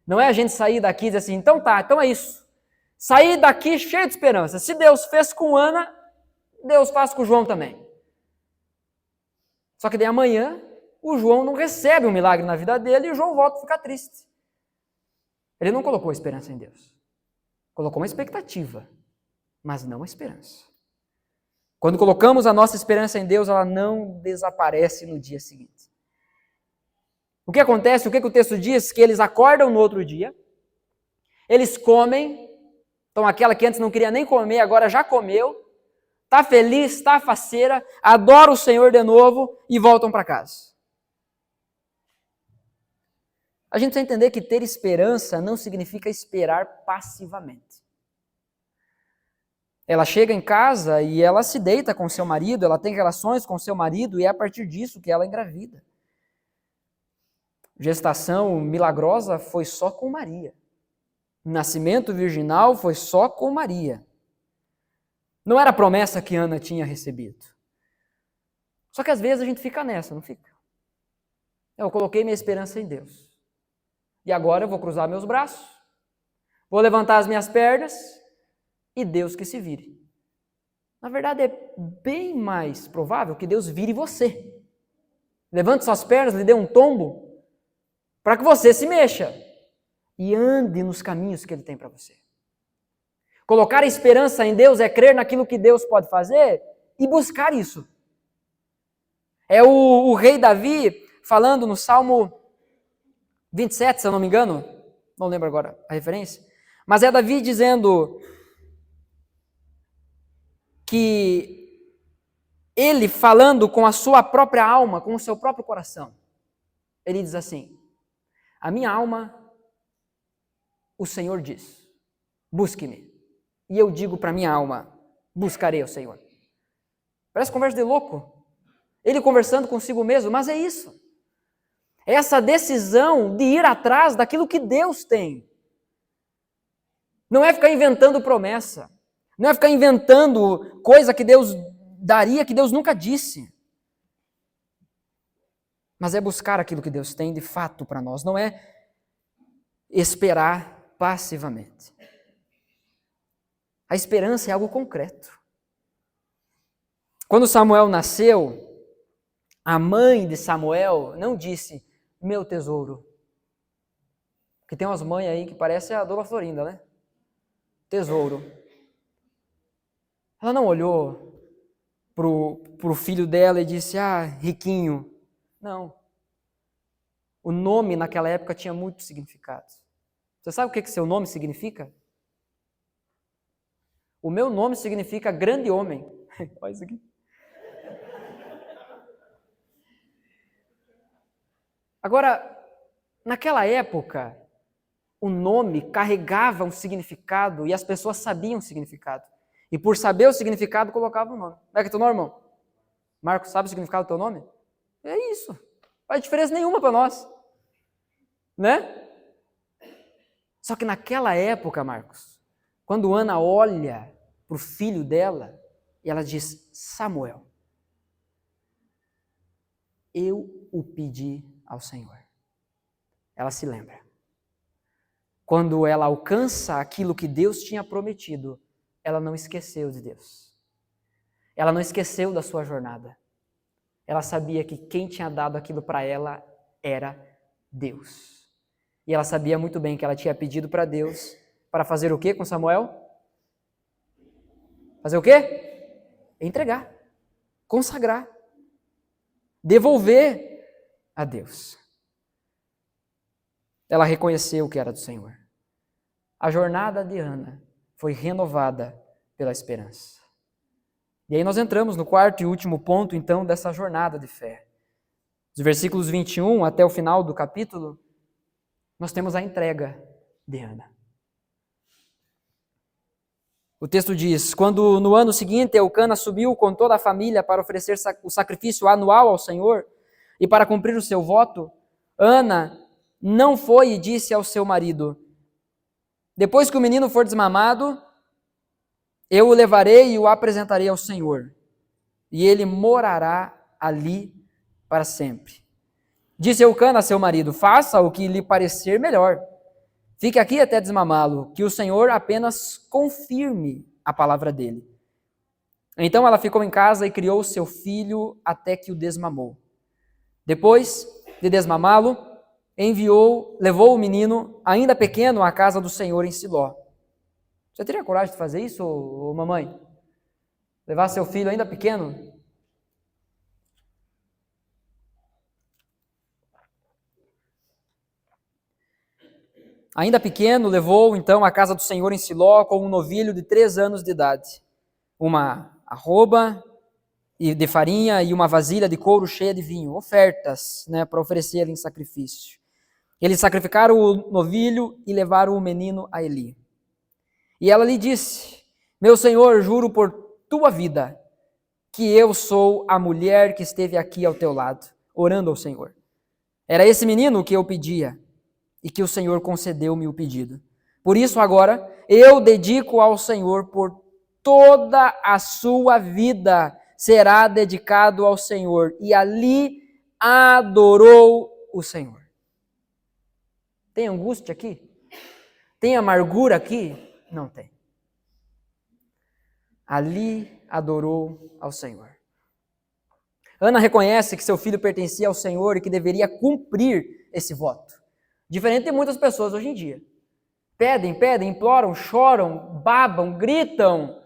Não é a gente sair daqui e dizer assim, então é isso. Sair daqui cheio de esperança. Se Deus fez com Ana, Deus faz com João também. Só que daí amanhã, o João não recebe um milagre na vida dele e o João volta a ficar triste. Ele não colocou esperança em Deus. Colocou uma expectativa, mas não a esperança. Quando colocamos a nossa esperança em Deus, ela não desaparece no dia seguinte. O que acontece? O que o texto diz? Que eles acordam no outro dia, eles comem, então aquela que antes não queria nem comer, agora já comeu, está feliz, está faceira, adora o Senhor de novo e voltam para casa. A gente precisa entender que ter esperança não significa esperar passivamente. Ela chega em casa e ela se deita com seu marido, ela tem relações com seu marido e é a partir disso que ela engravida. Gestação milagrosa foi só com Maria. Nascimento virginal foi só com Maria. Não era a promessa que Ana tinha recebido. Só que às vezes a gente fica nessa, não fica? Eu coloquei minha esperança em Deus. E agora eu vou cruzar meus braços, vou levantar as minhas pernas e Deus que se vire. Na verdade, é bem mais provável que Deus vire você. Levante suas pernas, lhe dê um tombo, para que você se mexa e ande nos caminhos que Ele tem para você. Colocar a esperança em Deus é crer naquilo que Deus pode fazer e buscar isso. É o rei Davi falando no Salmo 27, se eu não me engano, não lembro agora a referência, mas é Davi dizendo que ele falando com a sua própria alma, com o seu próprio coração, ele diz assim: a minha alma, o Senhor diz, busque-me. E eu digo para minha alma, buscarei o Senhor. Parece conversa de louco. Ele conversando consigo mesmo, mas é isso. É essa decisão de ir atrás daquilo que Deus tem. Não é ficar inventando promessa. Não é ficar inventando coisa que Deus daria, que Deus nunca disse. Mas é buscar aquilo que Deus tem de fato para nós. Não é esperar passivamente. A esperança é algo concreto. Quando Samuel nasceu, a mãe de Samuel não disse, meu tesouro. Porque tem umas mães aí que parecem a Dona Florinda, né? Tesouro. Ela não olhou pro filho dela e disse, riquinho. Não. O nome naquela época tinha muito significado. Você sabe o que seu nome significa? O meu nome significa grande homem. Olha isso aqui. Agora, naquela época, o nome carregava um significado e as pessoas sabiam o significado. E por saber o significado, colocavam o nome. Como é que é teu nome, irmão? Marcos, sabe o significado do teu nome? É isso. Não faz diferença nenhuma para nós. Né? Só que naquela época, Marcos, quando Ana olha para o filho dela, e ela diz, Samuel, eu o pedi ao Senhor. Ela se lembra. Quando ela alcança aquilo que Deus tinha prometido, ela não esqueceu de Deus. Ela não esqueceu da sua jornada. Ela sabia que quem tinha dado aquilo para ela era Deus. E ela sabia muito bem que ela tinha pedido para Deus para fazer o quê com Samuel? Fazer o quê? Entregar, consagrar, devolver a Deus. Ela reconheceu que era do Senhor. A jornada de Ana foi renovada pela esperança. E aí nós entramos no quarto e último ponto, então, dessa jornada de fé. Dos versículos 21 até o final do capítulo, nós temos a entrega de Ana. O texto diz, quando no ano seguinte Eucana subiu com toda a família para oferecer o sacrifício anual ao Senhor e para cumprir o seu voto, Ana não foi e disse ao seu marido, depois que o menino for desmamado, eu o levarei e o apresentarei ao Senhor, e ele morará ali para sempre. Disse Eucana a seu marido, faça o que lhe parecer melhor. Fique aqui até desmamá-lo, que o Senhor apenas confirme a palavra dele. Então ela ficou em casa e criou seu filho até que o desmamou. Depois de desmamá-lo, levou o menino, ainda pequeno, à casa do Senhor em Siló. Você teria coragem de fazer isso, mamãe? Levar seu filho ainda pequeno? Ainda pequeno, levou então à casa do Senhor em Siló com um novilho de 3 anos de idade, uma arroba de farinha e uma vasilha de couro cheia de vinho, ofertas, para oferecer em sacrifício. Eles sacrificaram o novilho e levaram o menino a Eli. E ela lhe disse, meu senhor, juro por tua vida, que eu sou a mulher que esteve aqui ao teu lado, orando ao Senhor. Era esse menino que eu pedia, e que o Senhor concedeu-me o pedido. Por isso agora, eu dedico ao Senhor por toda a sua vida será dedicado ao Senhor. E ali adorou o Senhor. Tem angústia aqui? Tem amargura aqui? Não tem. Ali adorou ao Senhor. Ana reconhece que seu filho pertencia ao Senhor e que deveria cumprir esse voto. Diferente de muitas pessoas hoje em dia. Pedem, imploram, choram, babam, gritam,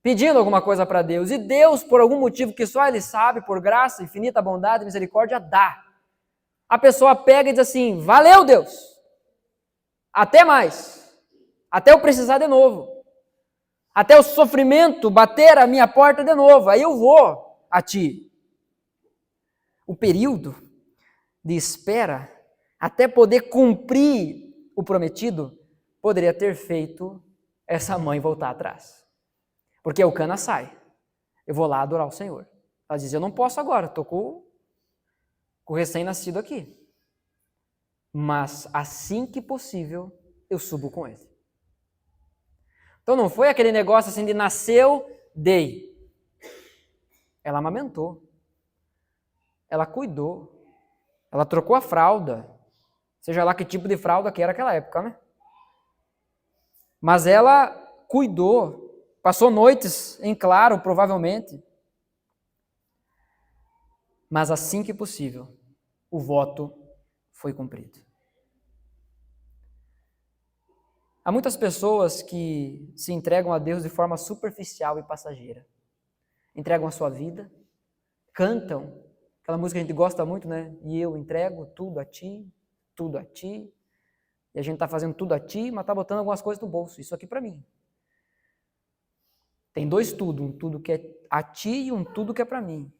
pedindo alguma coisa para Deus. E Deus, por algum motivo que só Ele sabe, por graça, infinita bondade e misericórdia, dá. A pessoa pega e diz assim: valeu, Deus, até mais, até eu precisar de novo, até o sofrimento bater a minha porta de novo, aí eu vou a Ti. O período de espera até poder cumprir o prometido poderia ter feito essa mãe voltar atrás. Porque Eucana sai. Eu vou lá adorar o Senhor. Ela diz: eu não posso agora, estou com o recém-nascido aqui. Mas assim que possível, eu subo com ele. Então não foi aquele negócio assim de nasceu, dei. Ela amamentou. Ela cuidou. Ela trocou a fralda. Seja lá que tipo de fralda que era naquela época, né? Mas ela cuidou. Passou noites em claro, provavelmente. Mas assim que possível, o voto foi cumprido. Há muitas pessoas que se entregam a Deus de forma superficial e passageira. Entregam a sua vida, cantam, aquela música que a gente gosta muito, né? E eu entrego tudo a Ti, tudo a Ti. E a gente está fazendo tudo a Ti, mas está botando algumas coisas no bolso. Isso aqui para mim. Tem dois tudo, um tudo que é a Ti e um tudo que é para mim.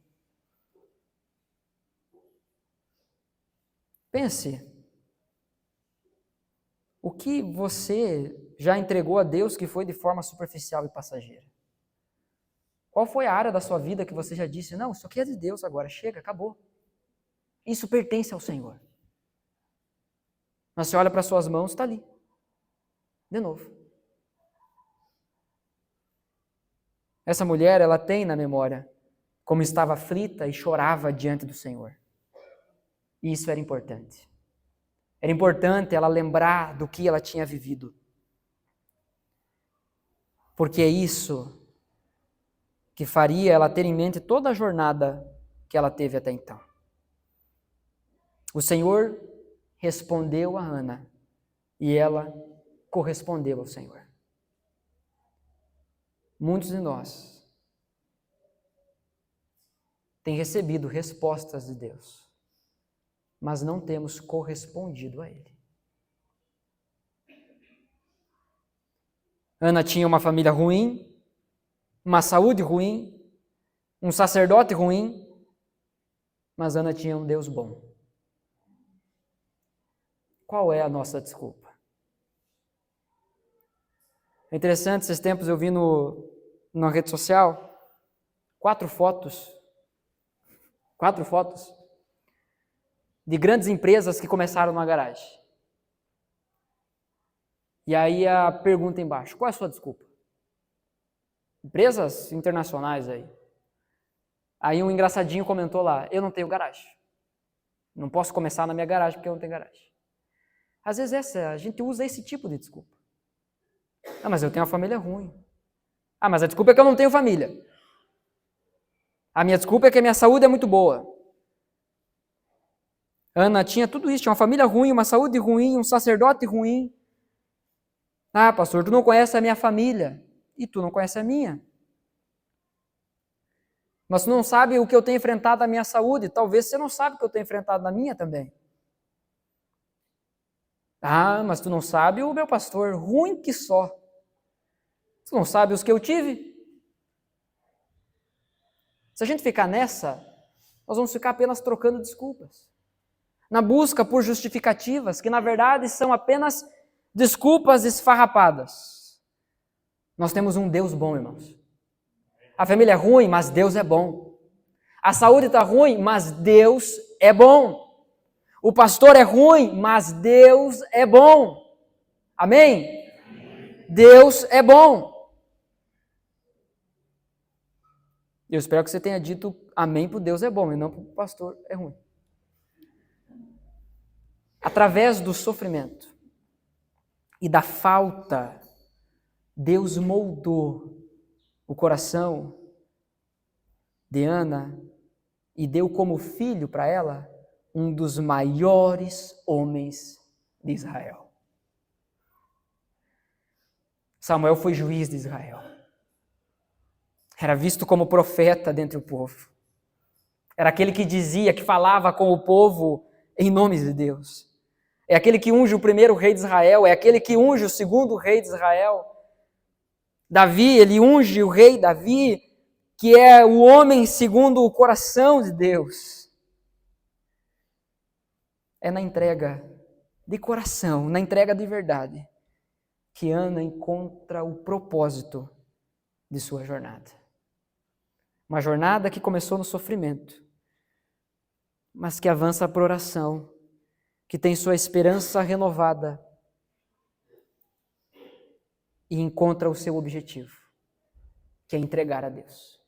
Pense, o que você já entregou a Deus que foi de forma superficial e passageira? Qual foi a área da sua vida que você já disse: não, isso aqui é de Deus agora, chega, acabou. Isso pertence ao Senhor. Mas você olha para suas mãos, está ali. De novo. Essa mulher, ela tem na memória como estava aflita e chorava diante do Senhor. E isso era importante. Era importante ela lembrar do que ela tinha vivido. Porque é isso que faria ela ter em mente toda a jornada que ela teve até então. O Senhor respondeu a Ana e ela correspondeu ao Senhor. Muitos de nós têm recebido respostas de Deus, mas não temos correspondido a Ele. Ana tinha uma família ruim, uma saúde ruim, um sacerdote ruim, mas Ana tinha um Deus bom. Qual é a nossa desculpa? É interessante, esses tempos eu vi na rede social, 4 fotos de grandes empresas que começaram na garagem. E aí a pergunta embaixo: qual é a sua desculpa? Empresas internacionais aí. Aí um engraçadinho comentou lá: eu não tenho garagem. Não posso começar na minha garagem porque eu não tenho garagem. Às vezes a gente usa esse tipo de desculpa. Ah, mas eu tenho uma família ruim. Ah, mas a desculpa é que eu não tenho família. A minha desculpa é que a minha saúde é muito boa. Ana tinha tudo isso, tinha uma família ruim, uma saúde ruim, um sacerdote ruim. Ah, pastor, tu não conhece a minha família e tu não conhece a minha. Mas tu não sabe o que eu tenho enfrentado na minha saúde, talvez você não sabe o que eu tenho enfrentado na minha também. Ah, mas tu não sabe o meu pastor, ruim que só. Tu não sabe os que eu tive. Se a gente ficar nessa, nós vamos ficar apenas trocando desculpas. Na busca por justificativas, que na verdade são apenas desculpas esfarrapadas. Nós temos um Deus bom, irmãos. A família é ruim, mas Deus é bom. A saúde está ruim, mas Deus é bom. O pastor é ruim, mas Deus é bom. Amém? Deus é bom. Eu espero que você tenha dito amém para Deus é bom e não para o pastor é ruim. Através do sofrimento e da falta, Deus moldou o coração de Ana e deu como filho para ela um dos maiores homens de Israel. Samuel foi juiz de Israel. Era visto como profeta dentre o povo. Era aquele que dizia, que falava com o povo em nome de Deus. É aquele que unge o primeiro rei de Israel, é aquele que unge o segundo rei de Israel. Davi, ele unge o rei Davi, que é o homem segundo o coração de Deus. É na entrega de coração, na entrega de verdade, que Ana encontra o propósito de sua jornada. Uma jornada que começou no sofrimento, mas que avança para a oração, que tem sua esperança renovada e encontra o seu objetivo, que é entregar a Deus.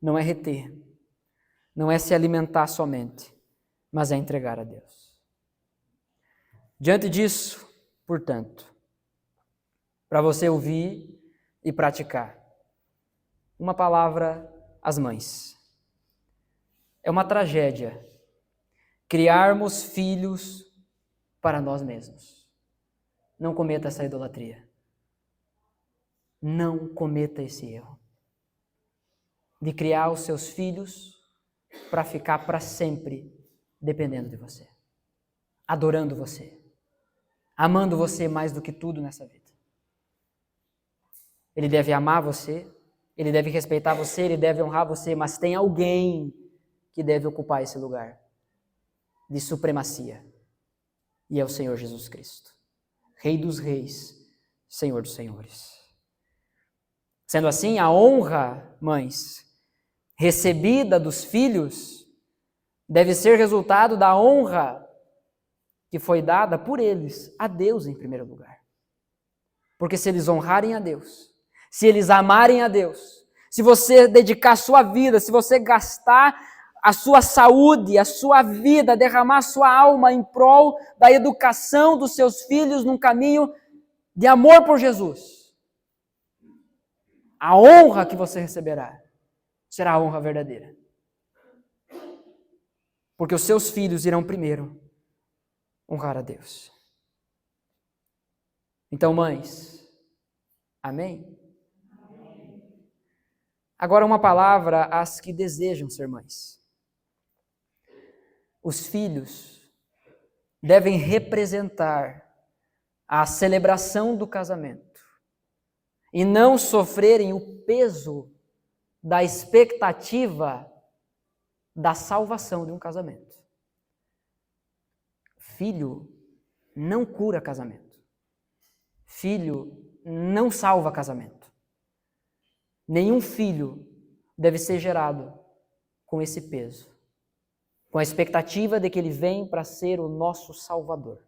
Não é reter, não é se alimentar somente, mas é entregar a Deus. Diante disso, portanto, para você ouvir e praticar, uma palavra às mães. É uma tragédia criarmos filhos para nós mesmos. Não cometa essa idolatria. Não cometa esse erro de criar os seus filhos para ficar para sempre dependendo de você, adorando você, amando você mais do que tudo nessa vida. Ele deve amar você, ele deve respeitar você, ele deve honrar você, mas tem alguém que deve ocupar esse lugar de supremacia, e é o Senhor Jesus Cristo, Rei dos Reis, Senhor dos Senhores. Sendo assim, a honra, mães, recebida dos filhos, deve ser resultado da honra que foi dada por eles a Deus em primeiro lugar. Porque se eles honrarem a Deus, se eles amarem a Deus, se você dedicar a sua vida, se você gastar a sua saúde, a sua vida, derramar a sua alma em prol da educação dos seus filhos num caminho de amor por Jesus, a honra que você receberá será a honra verdadeira. Porque os seus filhos irão primeiro honrar a Deus. Então, mães, amém? Agora uma palavra às que desejam ser mães. Os filhos devem representar a celebração do casamento e não sofrerem o peso da expectativa da salvação de um casamento. Filho não cura casamento. Filho não salva casamento. Nenhum filho deve ser gerado com esse peso, com a expectativa de que ele vem para ser o nosso Salvador.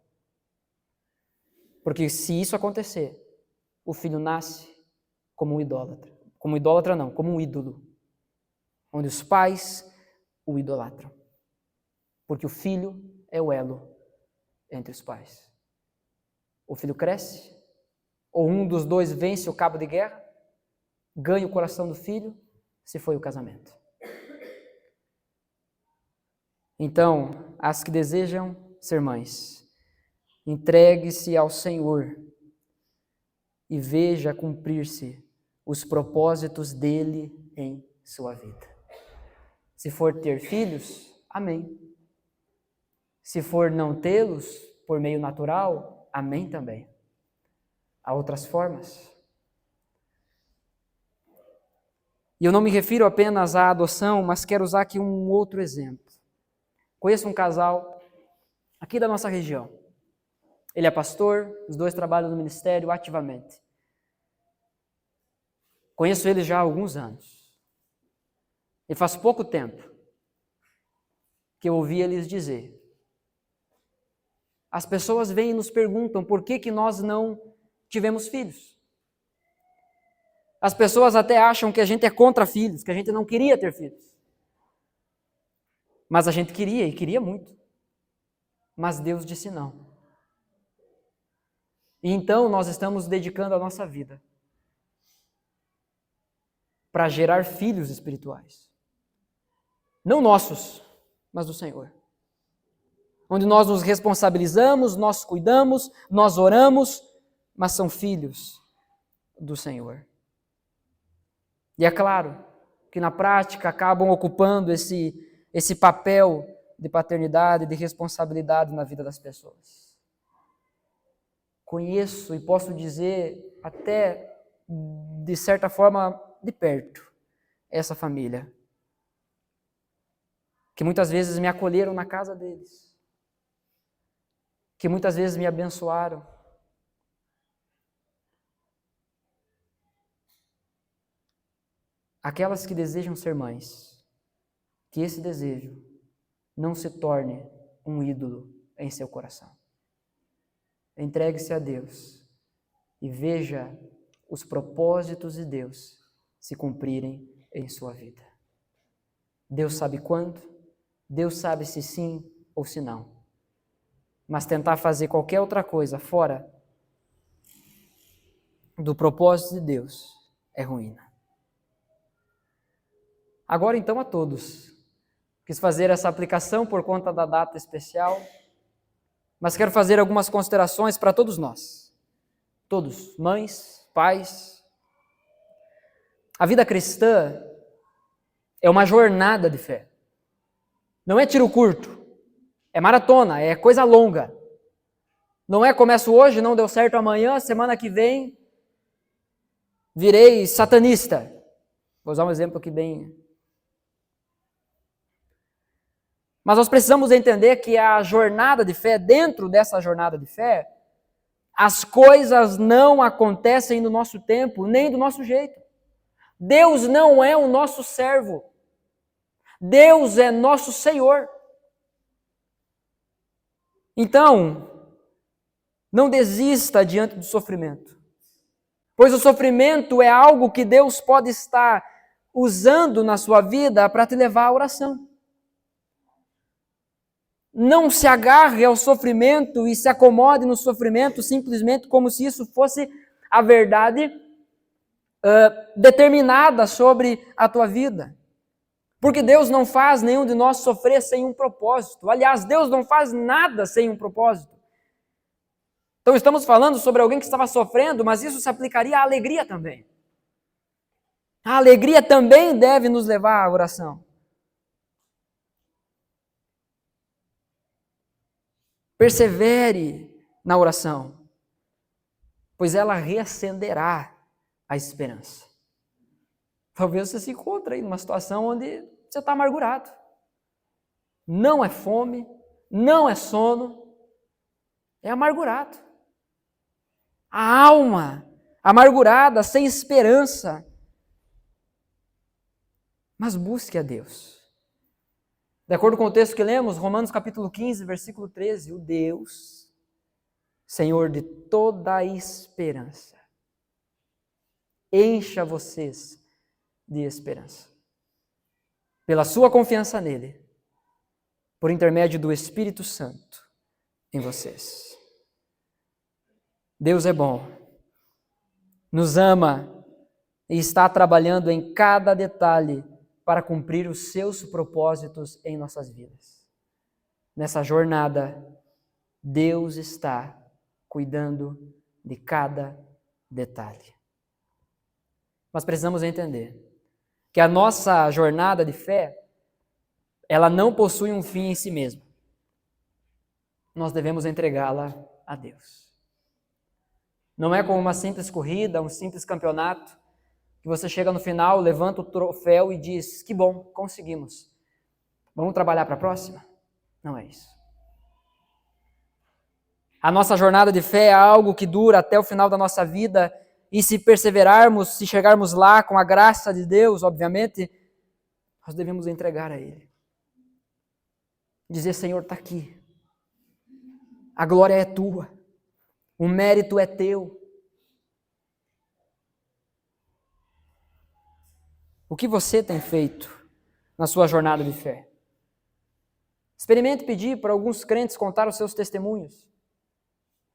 Porque se isso acontecer, o filho nasce como um idólatra. Como idólatra não, como um ídolo. Onde os pais o idolatram. Porque o filho é o elo entre os pais. O filho cresce, ou um dos dois vence o cabo de guerra, ganha o coração do filho, se foi o casamento. Então, as que desejam ser mães, entregue-se ao Senhor e veja cumprir-se os propósitos dele em sua vida. Se for ter filhos, amém. Se for não tê-los por meio natural, amém também. Há outras formas. E eu não me refiro apenas à adoção, mas quero usar aqui um outro exemplo. Conheço um casal aqui da nossa região. Ele é pastor, os dois trabalham no ministério ativamente. Conheço ele já há alguns anos. E faz pouco tempo que eu ouvi eles dizer: as pessoas vêm e nos perguntam por que nós não tivemos filhos. As pessoas até acham que a gente é contra filhos, que a gente não queria ter filhos. Mas a gente queria, e queria muito. Mas Deus disse não. E então nós estamos dedicando a nossa vida para gerar filhos espirituais. Não nossos, mas do Senhor. Onde nós nos responsabilizamos, nós cuidamos, nós oramos, mas são filhos do Senhor. E é claro que na prática acabam ocupando esse papel de paternidade, de responsabilidade na vida das pessoas. Conheço e posso dizer até de certa forma de perto essa família, que muitas vezes me acolheram na casa deles, que muitas vezes me abençoaram. Aquelas que desejam ser mães, que esse desejo não se torne um ídolo em seu coração. Entregue-se a Deus e veja os propósitos de Deus se cumprirem em sua vida. Deus sabe quando, Deus sabe se sim ou se não. Mas tentar fazer qualquer outra coisa fora do propósito de Deus é ruína. Agora então a todos. Quis fazer essa aplicação por conta da data especial, mas quero fazer algumas considerações para todos nós. Todos, mães, pais. A vida cristã é uma jornada de fé. Não é tiro curto, é maratona, é coisa longa. Não é começo hoje, não deu certo amanhã, semana que vem virei satanista. Vou usar um exemplo aqui bem... Mas nós precisamos entender que a jornada de fé, dentro dessa jornada de fé, as coisas não acontecem no nosso tempo, nem do nosso jeito. Deus não é o nosso servo. Deus é nosso Senhor. Então, não desista diante do sofrimento, pois o sofrimento é algo que Deus pode estar usando na sua vida para te levar à oração. Não se agarre ao sofrimento e se acomode no sofrimento simplesmente como se isso fosse a verdade determinada sobre a tua vida. Porque Deus não faz nenhum de nós sofrer sem um propósito. Aliás, Deus não faz nada sem um propósito. Então estamos falando sobre alguém que estava sofrendo, mas isso se aplicaria à alegria também. A alegria também deve nos levar à oração. Persevere na oração, pois ela reacenderá a esperança. Talvez você se encontre aí numa situação onde você está amargurado. Não é fome, não é sono, é amargurado. A alma amargurada, sem esperança. Mas busque a Deus. De acordo com o texto que lemos, Romanos capítulo 15, versículo 13, o Deus, Senhor de toda a esperança, encha vocês de esperança. Pela sua confiança nele, por intermédio do Espírito Santo em vocês. Deus é bom, nos ama e está trabalhando em cada detalhe para cumprir os seus propósitos em nossas vidas. Nessa jornada, Deus está cuidando de cada detalhe. Mas precisamos entender que a nossa jornada de fé, ela não possui um fim em si mesma. Nós devemos entregá-la a Deus. Não é como uma simples corrida, um simples campeonato, que você chega no final, levanta o troféu e diz, que bom, conseguimos. Vamos trabalhar para a próxima? Não é isso. A nossa jornada de fé é algo que dura até o final da nossa vida, e se perseverarmos, se chegarmos lá com a graça de Deus, obviamente, nós devemos entregar a Ele. Dizer, Senhor, está aqui. A glória é tua. O mérito é teu. O que você tem feito na sua jornada de fé? Experimente pedir para alguns crentes contar os seus testemunhos.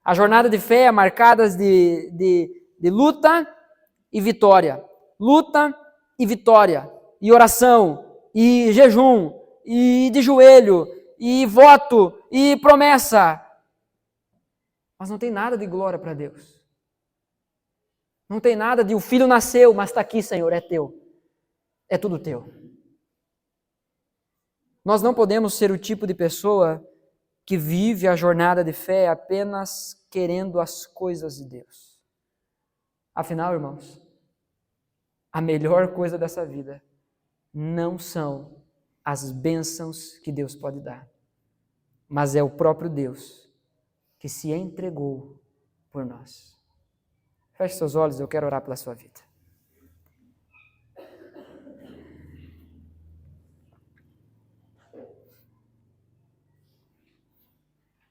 A jornada de fé é marcada de luta e vitória. Luta e vitória. E oração, e jejum, e de joelho, e voto, e promessa. Mas não tem nada de glória para Deus. Não tem nada de o filho nasceu, mas está aqui, Senhor, é teu. É tudo teu. Nós não podemos ser o tipo de pessoa que vive a jornada de fé apenas querendo as coisas de Deus. Afinal, irmãos, a melhor coisa dessa vida não são as bênçãos que Deus pode dar, mas é o próprio Deus que se entregou por nós. Feche seus olhos, eu quero orar pela sua vida.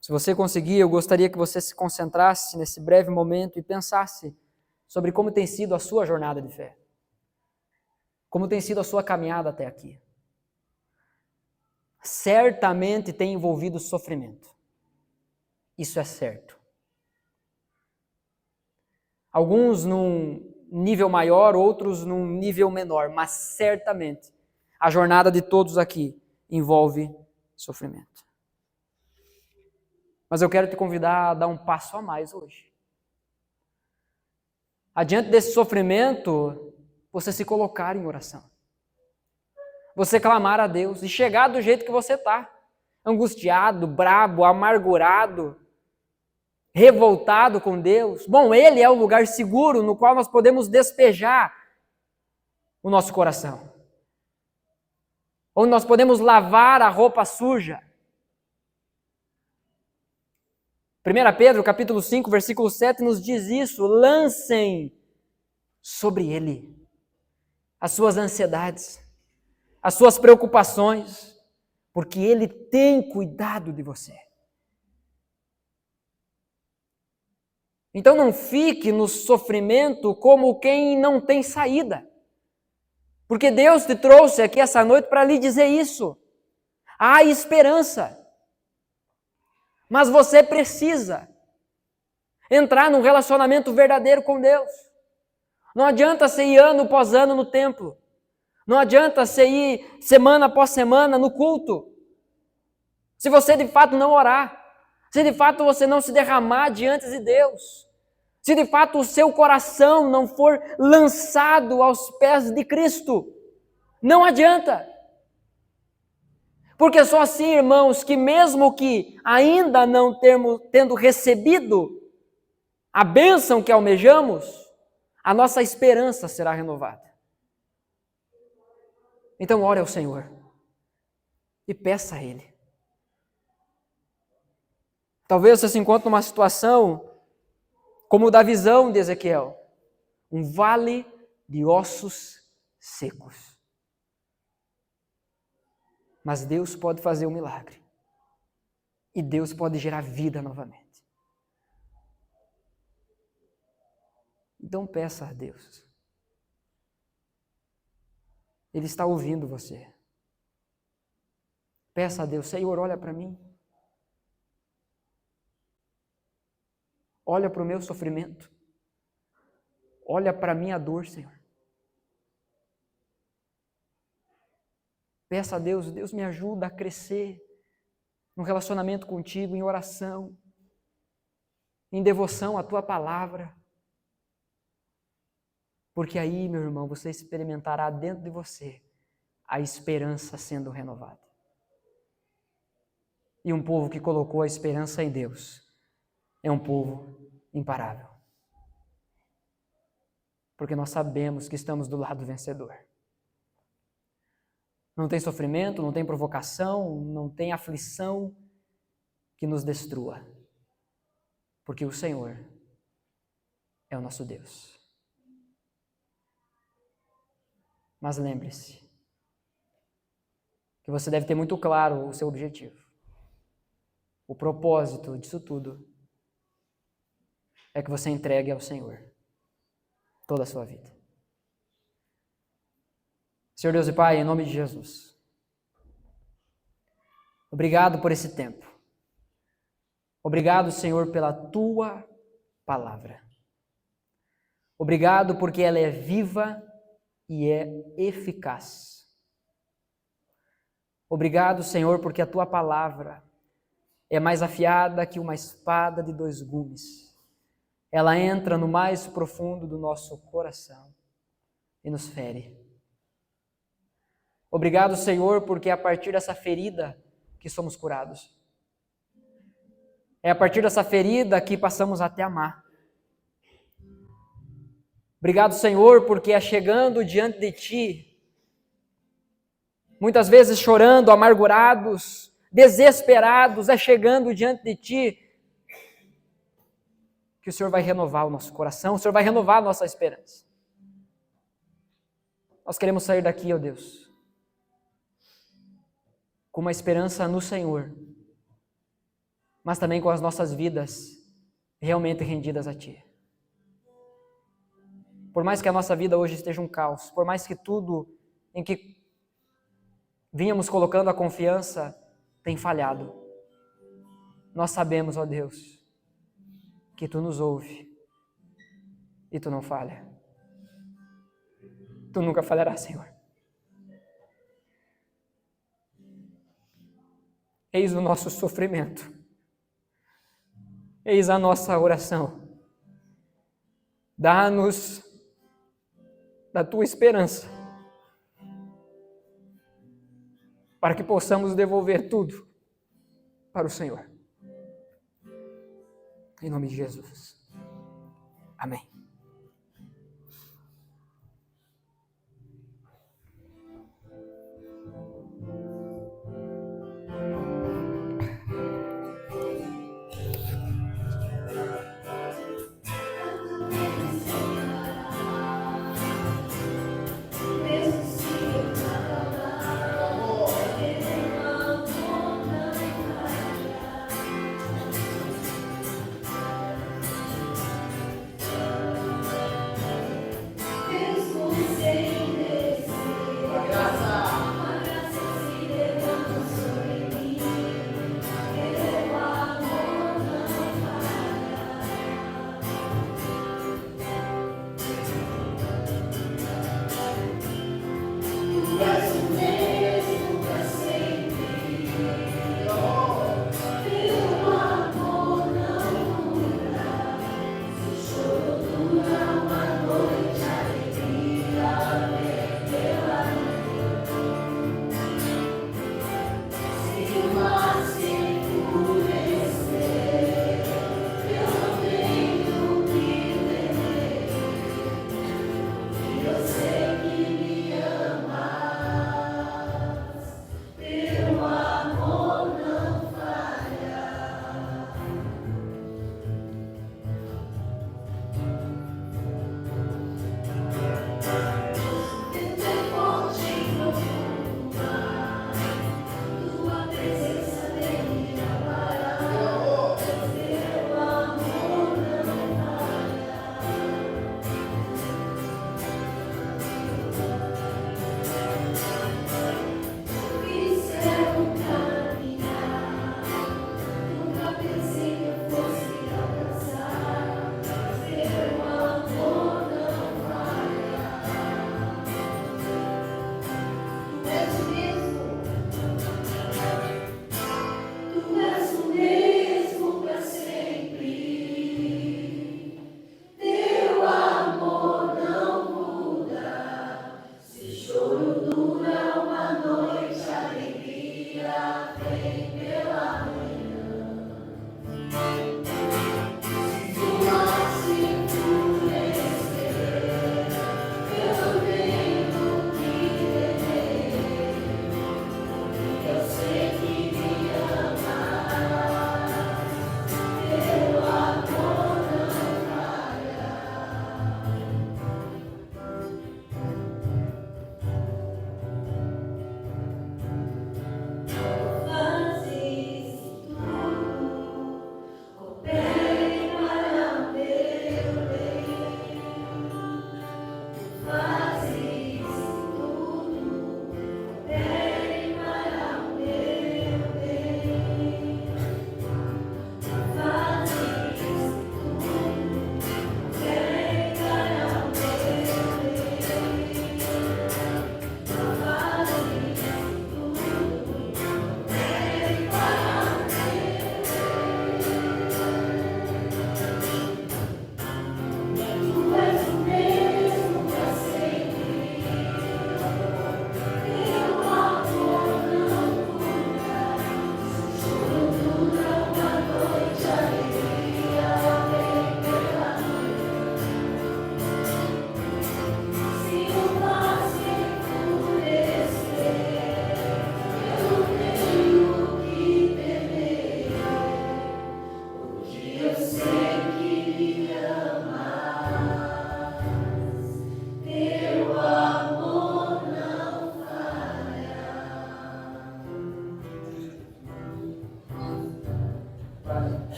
Se você conseguir, eu gostaria que você se concentrasse nesse breve momento e pensasse sobre como tem sido a sua jornada de fé. Como tem sido a sua caminhada até aqui. Certamente tem envolvido sofrimento. Isso é certo. Alguns num nível maior, outros num nível menor, mas certamente a jornada de todos aqui envolve sofrimento. Mas eu quero te convidar a dar um passo a mais hoje. Adiante desse sofrimento, você se colocar em oração. Você clamar a Deus e chegar do jeito que você está. Angustiado, brabo, amargurado, revoltado com Deus. Bom, Ele é o lugar seguro no qual nós podemos despejar o nosso coração. Onde nós podemos lavar a roupa suja. 1 Pedro, capítulo 5, versículo 7, nos diz isso. Lancem sobre Ele as suas ansiedades, as suas preocupações, porque Ele tem cuidado de você. Então não fique no sofrimento como quem não tem saída. Porque Deus te trouxe aqui essa noite para lhe dizer isso. Há esperança. Mas você precisa entrar num relacionamento verdadeiro com Deus. Não adianta você ir ano após ano no templo. Não adianta você ir semana após semana no culto. Se você de fato não orar. Se de fato você não se derramar diante de Deus. Se de fato o seu coração não for lançado aos pés de Cristo. Não adianta. Porque só assim, irmãos, que mesmo que ainda não tendo recebido a bênção que almejamos, a nossa esperança será renovada. Então ore ao Senhor e peça a Ele. Talvez você se encontre numa situação como o da visão de Ezequiel, um vale de ossos secos. Mas Deus pode fazer um milagre. E Deus pode gerar vida novamente. Então peça a Deus. Ele está ouvindo você. Peça a Deus, Senhor, olha para mim. Olha para o meu sofrimento. Olha para a minha dor, Senhor. Peça a Deus, Deus me ajuda a crescer no relacionamento contigo, em oração, em devoção à tua palavra. Porque aí, meu irmão, você experimentará dentro de você a esperança sendo renovada. E um povo que colocou a esperança em Deus é um povo imparável. Porque nós sabemos que estamos do lado vencedor. Não tem sofrimento, não tem provocação, não tem aflição que nos destrua. Porque o Senhor é o nosso Deus. Mas lembre-se que você deve ter muito claro o seu objetivo. O propósito disso tudo é que você entregue ao Senhor toda a sua vida. Senhor Deus e Pai, em nome de Jesus, obrigado por esse tempo. Obrigado, Senhor, pela Tua palavra. Obrigado porque ela é viva e é eficaz. Obrigado, Senhor, porque a Tua palavra é mais afiada que uma espada de 2 gumes. Ela entra no mais profundo do nosso coração e nos fere. Obrigado, Senhor, porque é a partir dessa ferida que somos curados. É a partir dessa ferida que passamos a te amar. Obrigado, Senhor, porque é chegando diante de Ti, muitas vezes chorando, amargurados, desesperados, é chegando diante de Ti que o Senhor vai renovar o nosso coração, o Senhor vai renovar a nossa esperança. Nós queremos sair daqui, ó Deus, com uma esperança no Senhor, mas também com as nossas vidas realmente rendidas a Ti. Por mais que a nossa vida hoje esteja um caos, por mais que tudo em que vínhamos colocando a confiança tem falhado, nós sabemos, ó Deus, que Tu nos ouve e Tu não falha. Tu nunca falharás, Senhor. Eis o nosso sofrimento. Eis a nossa oração. Dá-nos da Tua esperança, para que possamos devolver tudo para o Senhor. Em nome de Jesus. Amém.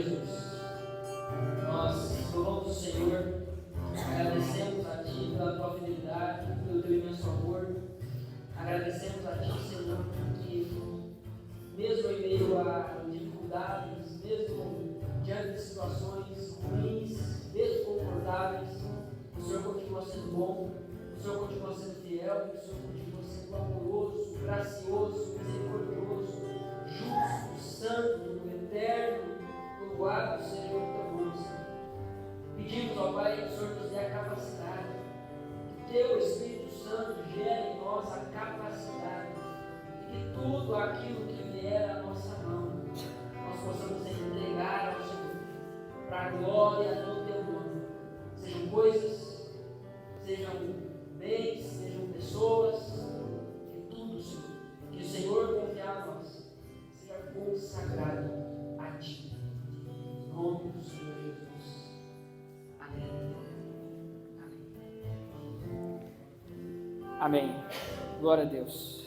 Jesus. Nós louvamos o Senhor, agradecemos a Ti pela Tua fidelidade, pelo Teu imenso amor. Agradecemos a Ti, Senhor, que mesmo em meio a dificuldades, mesmo diante de situações ruins, desconfortáveis, o Senhor continua sendo bom, o Senhor continua sendo fiel, o Senhor continua sendo amoroso, gracioso, misericordioso, justo, santo, eterno. Louvado seja o Teu nome, Senhor. Pedimos, ó Pai, que o Senhor nos dê a capacidade, que Teu Espírito Santo gere em nós a capacidade, e que tudo aquilo que vier à nossa mão, nós possamos entregar ao Senhor, para a glória do Teu nome. Sejam coisas, sejam bens, sejam pessoas, que tudo, Senhor, que o Senhor confiar a nós, seja consagrado a Ti. Em nome do Senhor Jesus. Amém. Amém. Amém. Glória a Deus.